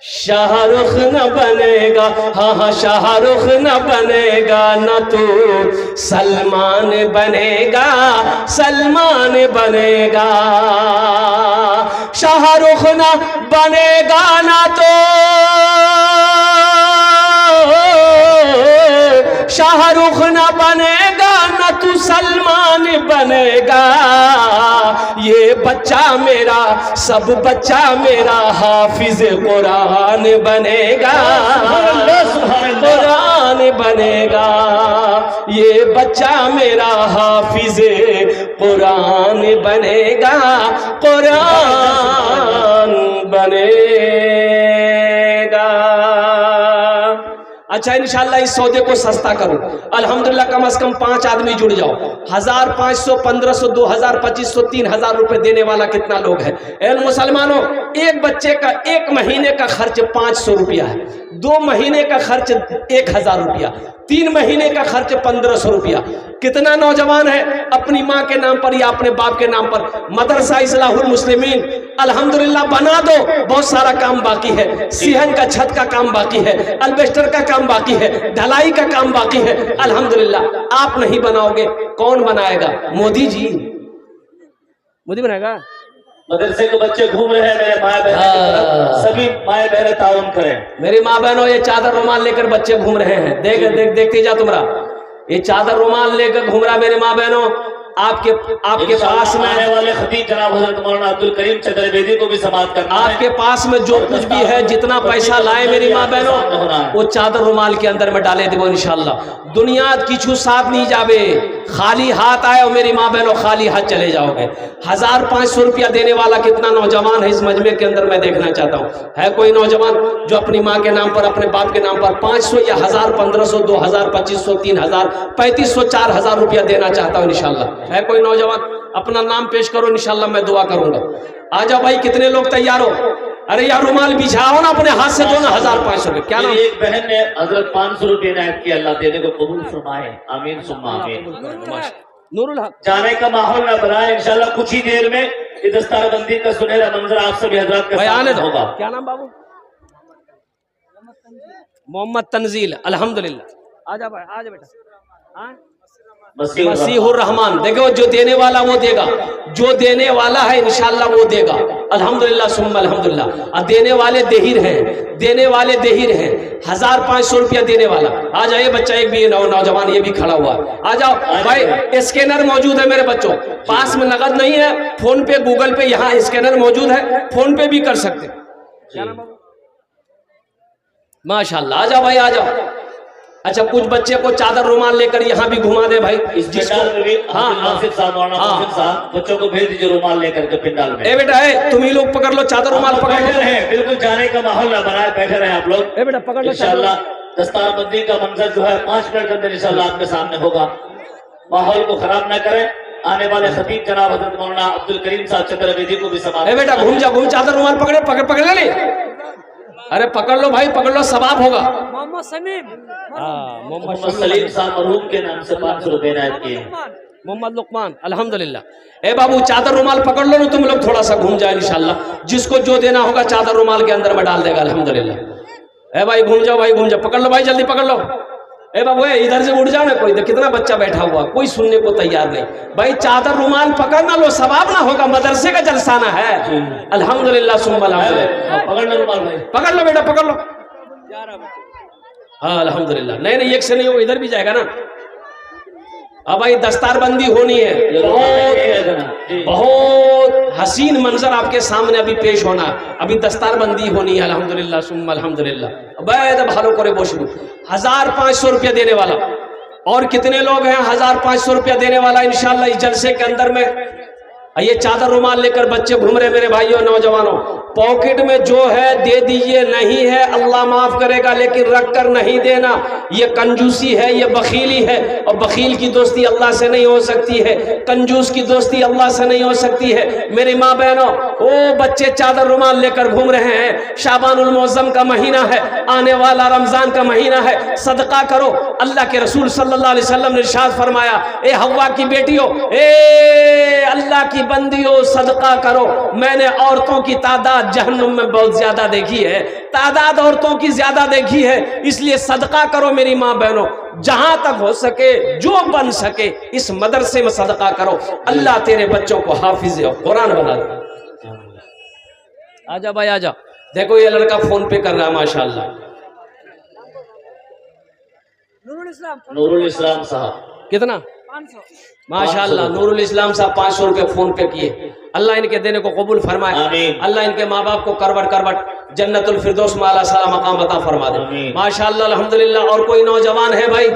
शाहरुख न बनेगा, हाँ हाँ शाहरुख न बनेगा, न तो सलमान बनेगा, सलमान बनेगा। शाहरुख न बनेगा ना तो शाहरुख न बनेगा, न तू सलमान बनेगा। ये बच्चा मेरा, सब बच्चा मेरा हाफिज कुरान बनेगा, कुरान बनेगा। ये बच्चा मेरा हाफिज कुरान बनेगा, कुरान बनेगा। अच्छा इंशाल्लाह इस सौदे को सस्ता करो। अल्हम्दुलिल्लाह कम से कम 5 आदमी जुड़ जाओ। 1,000, 500, 1,500, 2,000, 2,500, 3,000 रुपए देने वाला कितना लोग है? ए मुसलमानों, एक बच्चे का 1 महीने का खर्च 500 रुपया है, 2 महीने का खर्च 1,000 रुपया, 3 महीने का खर्च 1,500 रुपया। कितना नौजवान है अपनी माँ के नाम पर या अपने बाप के नाम पर मदरसा इस्लाहुल मुस्लिमीन अल्हम्दुलिल्लाह बना दो। बहुत सारा काम बाकी है, सिहन का छत का काम बाकी है, अल्बेस्टर का काम बाकी है, ढलाई का काम बाकी है। अल्हम्दुलिल्लाह आप नहीं बनाओगे कौन बनाएगा? मोदी जी, मोदी बनाएगा। मदरसे के बच्चे घूम रहे हैं, मेरे माए बहन, सभी माए बहन ताउन करें। मेरी माँ बहनों, ये चादर रुमाल लेकर बच्चे घूम रहे हैं। देखते जा तुमरा, ये चादर रुमाल लेकर घूम रहा। मेरे माँ बहनों, आपके पास में आने वाले खतीब जनाब हज़रत मौलाना अब्दुल करीम चतुर्वेदी को भी समाप्त करना है। आपके पास में जो कुछ भी है, जितना पैसा लाए मेरी माँ बहनों, वो चादर रुमाल के अंदर में डाले देवो इंशाल्लाह। दुनिया किछु साथ नहीं जावे, खाली हाथ आए और मेरी माँ बहनों खाली हाथ चले जाओगे। 1,500 रुपया देने वाला कितना नौजवान है इस मजमे के अंदर? मैं देखना चाहता हूँ, है कोई नौजवान जो अपनी माँ के नाम पर, अपने बाप के नाम पर 500 या 1,000, 1,500, 2,000, 2,500, 3,000, 3,500, 4,000 रुपया देना चाहता हूँ इंशाल्लाह? है कोई नौजवान? अपना नाम पेश करो इंशाल्लाह, मैं दुआ करूंगा। आ जाओ भाई, कितने लोग तैयार हो? अरे यार रुमाल बिछाओ ना, अपने हाथ से दो ना। 1,500 रुपये। क्या नाम? एक बहन ने हजरत 500 रुपये इनायत किया, अल्लाह देने को कबूल फरमाए। आमीन सुम्मा आमीन। नूरुल हक। जाने का माहौल ना बनाए इंशाल्लाह। कुछ ही देर में ये दस्तारबंदी का सुनहरा मंजर आप सभी हजरात के सामने होगा। क्या नाम बाबू? मोहम्मद तंजील। अल्हम्दुलिल्लाह। आजा भाई, आजा बेटा। हाँ मसीहुर रहमान। देखो जो देने वाला वो देगा, जो देने वाला है इंशाल्लाह वो देगा। अल्हम्दुलिल्लाह सुम्मा अल्हम्दुलिल्लाह। और देने वाले देहिर हैं, देने वाले देहिर हैं। 1500 रुपया देने वाला। आ जाइए बच्चा, एक भी नौजवान ये भी खड़ा हुआ, आ जाओ भाई। स्कैनर मौजूद है मेरे बच्चों, पास में नगद नहीं है, फोन पे गूगल पे यहाँ स्कैनर मौजूद है, फोन पे भी कर सकते। माशाल्लाह, आ जाओ भाई आ जाओ। अच्छा कुछ बच्चे को चादर रुमाल लेकर यहाँ भी घुमा दे भाई। इस पंडाल में भी नासिर साहब, मौलाना नासिर साहब, बच्चों को भेज दीजिए रुमाल लेकर के पंडाल में। ए बेटा है, तुम ही लोग पकड़ लो चादर रुमाल, पकड़ बैठे रहे, बिल्कुल जाने का माहौल ना बनाए, बैठे रहे आप लोग। ए बेटा पकड़ लो इंशाल्लाह दस्तारबंदी का मंजर जो है 5 मिनट के अंदर इंशाल्लाह आपके सामने होगा। माहौल को खराब ना करें। आने वाले खतीब जनाब हजरत मौलाना अब्दुल करीम साहब चतुर्वेदी को भी समाप्त। ए बेटा घूम जा, घूम, चादर रुमाल पकड़े, पकड़ ले। अरे पकड़ लो भाई, पकड़ लो, सवाब होगा। मोहम्मद समीम, मोहम्मद सलीम साहब मरहूम के नाम से 500 रुपए नायब किए। मोहम्मद लुकमान, अल्हम्दुलिल्लाह। ए बाबू चादर रुमाल पकड़ लो ना तुम लोग, थोड़ा सा घूम जाए इंशाल्लाह। जिसको जो देना होगा चादर रुमाल के अंदर में डाल देगा अल्हम्दुलिल्लाह। ए भाई घूम जाओ भाई, घूम जाओ, पकड़ लो भाई, जल्दी पकड़ लो। ए बाबू इधर से उड़ जाओ ना, कोई कितना बच्चा बैठा हुआ, कोई सुनने को तैयार नहीं भाई। चादर रुमाल पकड़ना लो, सवाब ना होगा, मदरसे का जलसाना है। अल्हम्दुलिल्लाह सुम्मा अल्हम्दुलिल्लाह। पकड़ लो रुमाल भाई, पकड़ लो बेटा, पकड़ लो। हाँ अल्हम्दुलिल्लाह। नहीं एक से नहीं, वो इधर भी जाएगा ना। अब भाई दस्तारबंदी होनी है, बहुत हसीन मंजर आपके सामने अभी पेश होना। अभी दस्तारबंदी होनी है अल्हम्दुलिल्लाह सुम्मा अल्हम्दुलिल्लाह। भालो करे बोशरू 1500 रुपया देने वाला। और कितने लोग हैं 1500 रुपया देने वाला इंशाल्लाह इस जलसे के अंदर में। ये चादर रुमाल लेकर बच्चे घूम रहे मेरे भाइयों नौजवानों, पॉकेट में जो है दे दीजिए, नहीं है अल्लाह माफ करेगा, लेकिन रख कर नहीं देना, ये कंजूसी है, ये बखीली है। और बखील की दोस्ती अल्लाह से नहीं हो सकती है, कंजूस की दोस्ती अल्लाह से नहीं हो सकती है। मेरी माँ बहनों, ओ बच्चे चादर रुमाल लेकर घूम रहे हैं, शाबानुल मुअज्जम का महीना है, आने वाला रमजान का महीना है, सदका करो। अल्लाह के रसूल सल्लल्लाहु अलैहि वसल्लम ने इरशाद फरमाया, ए हव्वा की बेटियों, ए अल्लाह की बंदियों, सदका करो। मैंने औरतों की तादाद जहन्नुम में बहुत ज्यादा देखी है, तादाद औरतों की ज्यादा देखी है, इसलिए सदका करो मेरी माँ बहनों। जहां तक हो सके, जो बन सके, इस मदरसे में सदका करो। अल्लाह तेरे बच्चों को हाफिज कुरान बना दे। आजा भाई आजा। देखो ये लड़का फोन पे कर रहा है माशाल्लाह। नूरुल इस्लाम साहब कितना? 500। माशाल्लाह नूरुल इस्लाम साहब 500 रुपये फोन पे किए। अल्लाह इनके देने को कबूल फरमाए। अल्लाह इनके माँ बाप को करवट जन्नतुल फिरदौस में आला साला मकाम अता फरमा दे। माशाल्लाह अल्हम्दुलिल्लाह। और कोई नौजवान है भाई,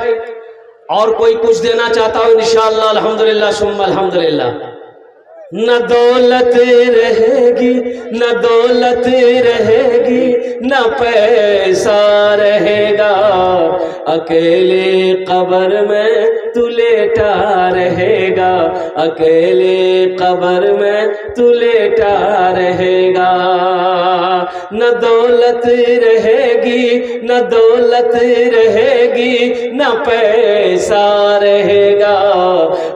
और कोई कुछ देना चाहता हो इंशाअल्लाह अल्हम्दुलिल्लाह सुम्मा अल्हम्दुलिल्लाह। न दौलत रहेगी, न दौलत रहेगी, न पैसा रहेगा, अकेले कब्र में तू लेटा रहेगा, अकेले कब्र में तू लेटा रहेगा। न दौलत रहेगी, न दौलत रहेगी, न पैसा रहेगा,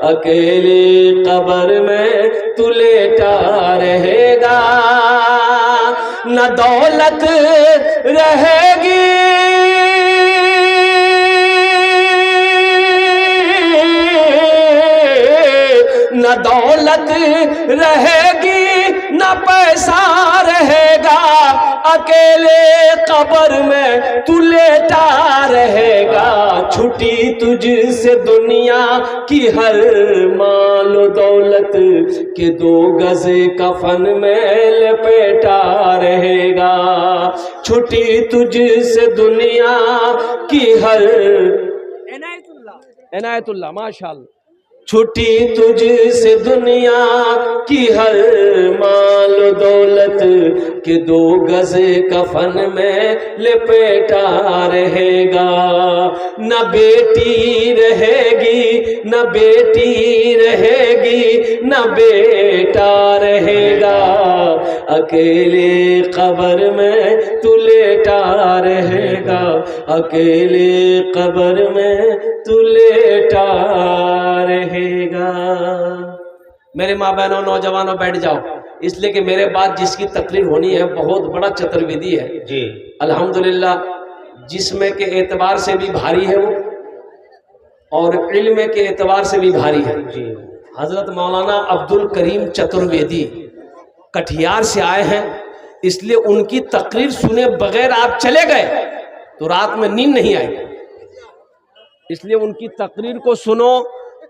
अकेले कब्र में तू लेटा रहेगा। न दौलत रहेगी, न दौलत रहेगी, न पैसा रहेगा, अकेले कब्र में तू लेटा रहेगा। छुटी तुझसे दुनिया की हर माल दौलत के 2 गज कफन में लपेटा रहेगा। छुटी तुझसे दुनिया की हर इनायतुल्लाह माशाअल्लाह। छुट्टी तुझसे दुनिया की हर माल दौलत के 2 गज कफन में लपेटा रहेगा। न बेटी रहेगी, न बेटी रहेगी, न बेटा रहेगा, अकेले कब्र में तू लेटा रहेगा, अकेले कब्र में तू लेटा रहेगा। मेरे माँ बहनों नौजवानों बैठ जाओ, इसलिए कि मेरे बाद जिसकी तकरीर होनी है बहुत बड़ा चतुर्वेदी है जी अल्हम्दुलिल्लाह, जिसमें के एतबार से भी भारी है वो, और इल्म के एतबार से भी भारी है। हजरत मौलाना अब्दुल करीम चतुर्वेदी कटिहार से आए हैं, इसलिए उनकी तकरीर सुने बगैर आप चले गए तो रात में नींद नहीं आएगी। इसलिए उनकी तकरीर को सुनो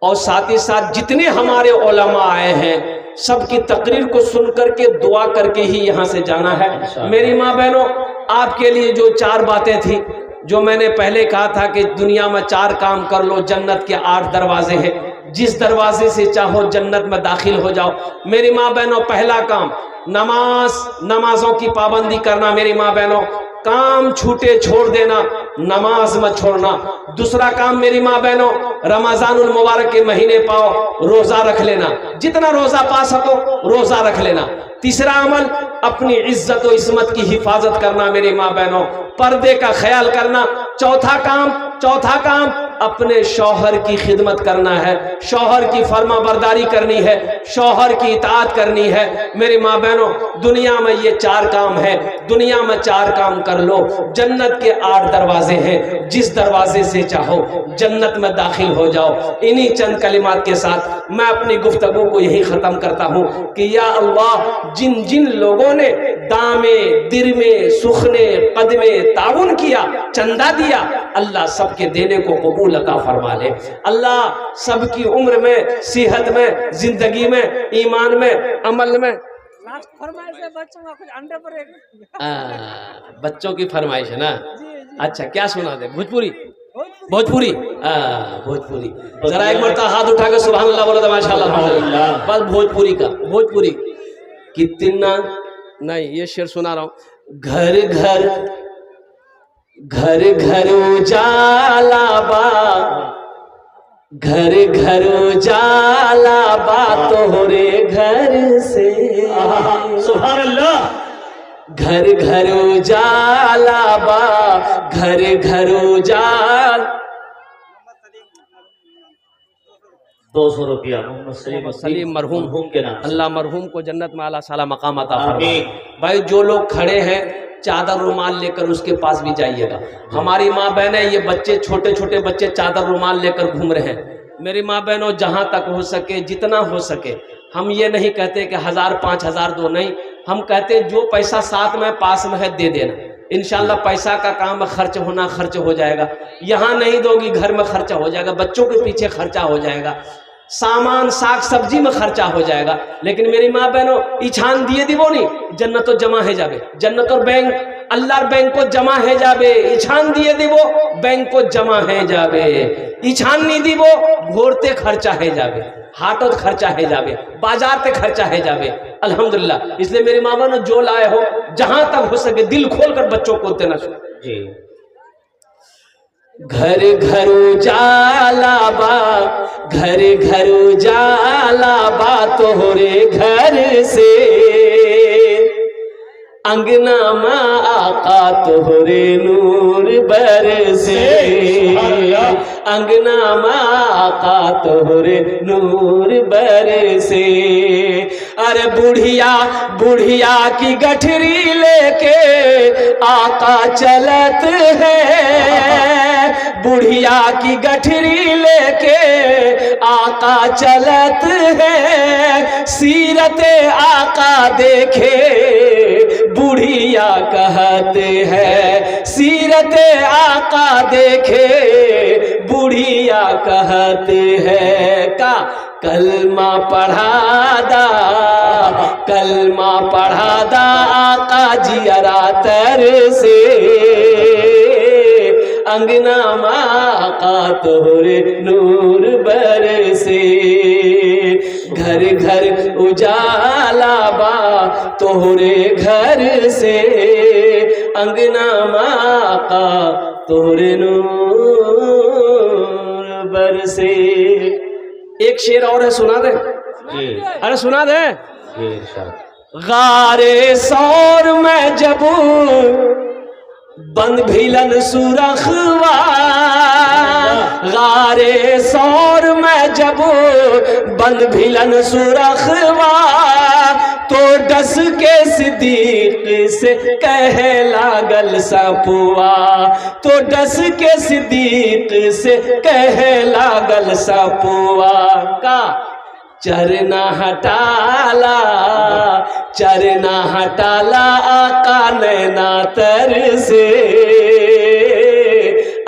और साथ ही साथ जितने हमारे उलमा आए हैं सबकी तकरीर को सुन करके दुआ करके ही यहाँ से जाना है। मेरी माँ बहनों, आपके लिए जो 4 बातें थी, जो मैंने पहले कहा था कि दुनिया में 4 काम कर लो, जन्नत के 8 दरवाजे हैं, जिस दरवाजे से चाहो जन्नत में दाखिल हो जाओ। मेरी माँ बहनों, पहला काम नमाजों की पाबंदी करना। मेरी माँ बहनों, काम छूटे छोड़ देना, नमाज मत छोड़ना। दूसरा काम मेरी माँ बहनों, रमजानुल मुबारक के महीने पाओ, रोजा रख लेना, जितना रोजा पा सको रोजा रख लेना। तीसरा अमल, अपनी इज्जत और इस्मत की हिफाजत करना मेरी माँ बहनों, पर्दे का ख्याल करना। चौथा काम अपने शौहर की खिदमत करना है, शौहर की फर्मा बरदारी करनी है, शौहर की इताअत करनी है। मेरी माँ बहनों, दुनिया में ये 4 काम है, दुनिया में 4 काम कर लो, जन्नत के 8 दरवाजे हैं, जिस दरवाजे से चाहो जन्नत में दाखिल हो जाओ। इन्हीं चंद कलिमात के साथ मैं अपनी गुफ्तगू को यही ख़त्म करता हूँ कि या अल्लाह, जिन जिन लोगों ने दामे दिरमे सुखने कदमे ताउन किया, चंदा दिया, अल्लाह सबके देने को कबूल अता फरमा ले। अल्लाह सबकी उम्र में, सेहत में, जिंदगी में, ईमान में, अमल में। लास्ट फरमाइश है बच्चों का कुछ अंडे पर एक बच्चों की फरमाइश है ना? अच्छा, क्या सुना दे? भोजपुरी। भोजपुरी जरा एक मरता हाथ उठा के सुभान अल्लाह बोलो तो माशाअल्लाह। बस भोजपुरी कितना नहीं, ये शेर सुना रहा हूँ। घर घर उजाला बा, घर घर उजाला बा तोहरे घर से। सुभान अल्लाह। घर घर उजाला बा, घर घर उजाल। 200 रुपया मोहम्मद सलीम मरहूम के नाम। अल्लाह मरहूम को जन्नत में आला साला मकाम अता फरमाए। भाई, जो लोग खड़े हैं चादर रुमाल लेकर उसके पास भी जाइएगा। हमारी माँ बहनें, ये बच्चे, छोटे छोटे बच्चे चादर रुमाल लेकर घूम रहे हैं। मेरी माँ बहनों, जहाँ तक हो सके, जितना हो सके, हम ये नहीं कहते कि 1000 5000 दो, नहीं, हम कहते जो पैसा साथ में पास में है दे देना। इंशाल्लाह पैसा का काम खर्च होना, खर्च हो जाएगा। यहाँ नहीं दोगी घर में खर्चा हो जाएगा, बच्चों के पीछे खर्चा हो जाएगा, सामान साग सब्जी में खर्चा हो जाएगा। लेकिन मेरी माँ बहनों, इछान दिए दिवो नहीं, जन्नत तो जमा है जाबे, जन्नत और बैंक, अल्लाह बैंक को जमा है जाबे। इछान दिए दिवो, बैंक को जमा है जाबे। इछान नहीं दिवो, घोरते खर्चा है जाबे, हाटों खर्चा है जाबे, बाजार ते खर्चा है जाबे। अल्हम्दुलिल्लाह। इसलिए मेरी माँ बहनों, जो लाए हो जहां तक हो सके दिल खोल कर बच्चों को देना जी। घर घर उजाला बा, घर घर उजाला बा तोहरे घर से। अंगना में आका तोहरे नूर बरसे। अंगना में आका तोहरे नूर बरसे। अरे बुढ़िया की गठरी लेके आका चलत है। बुढ़िया की गठरी लेके आका चलत है। सीरत आका देखे बुढ़िया कहते हैं। सीरत आका देखे बुढ़िया कहते हैं। का कलमा पढ़ादा, कलमा पढ़ादा आका जियरा तर से। अंगना माका तोहरे नूर बरसे। घर घर उजाला बा तोहरे घर से। अंगना माका तोहरे नूर बरसे। एक शेर और है, सुना दे? अरे सुना दे। गारे सौर में जब बंद भिलन सुरखवा। गारे सौर में जब बंद भिलन सुरखवा। तो डस के सिद्दीक से कहे लागल सपुआ, तो डस के सिद्दीक से कहे लागल सपुआ का चरना हटाला, चरना हटाला आका नैना तर से,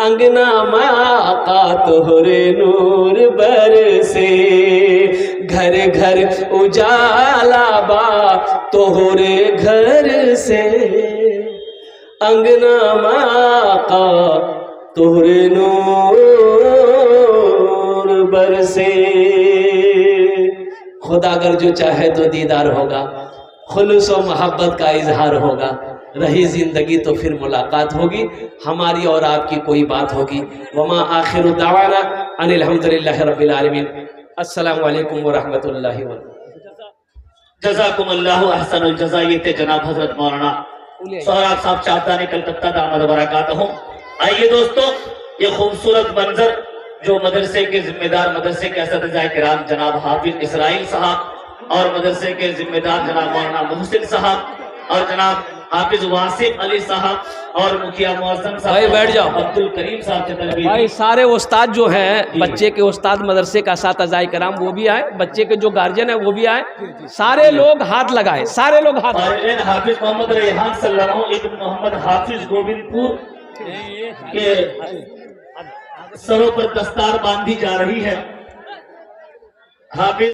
अंगना माँ का तोहरे नूर बरसे, घर घर उजाला बा तोहरे घर से, अंगना माँ का तोहरे नूर बरसे। खुदा अगर जो चाहे तो दीदार होगा, खुलूस और मोहब्बत का इजहार होगा, रही जिंदगी तो फिर मुलाकात होगी, हमारी और आपकी कोई बात होगी। वमा आखिरु दावाना अनिल हम्दुलिल्लाहि रब्बिल आलमीन। अस्सलामु अलैकुम व रहमतुल्लाहि व बरकातुहू। जज़ाकुमुल्लाहु अहसनुल जज़ा। ये थे जनाब हजरत मौलाना सोहराब साहब चाहतानी कलकत्ता दामद बरकातहू। आइए दोस्तों, ये खूबसूरत मंजर जो मदरसे के जिम्मेदार, मदरसे के असतिज़ाए किराम जनाब हाफिज इसराइल साहब और मदरसे के जिम्मेदार जनाब मौलाना मोहसिन साहब और जनाब हाफिज वासिफ अली साहब और मुखिया मुअज्जम साहब, भाई बैठ जाओ, अब्दुल करीम साहब चतरवी, भाई सारे उस्ताद जो हैं, बच्चे के उस्ताद, मदरसे का असतिज़ाए किराम वो भी आए, बच्चे के जो गार्जियन है वो भी आए, सारे लोग हाथ लगाए, सारे लोग हाथ लगाए। हाफिज मोहम्मद रेहान सल्लल्लाहु इब्न मोहम्मद हाफिज गोविंदपुर के सरों पर दस्तार बांधी जा रही है। हाफिज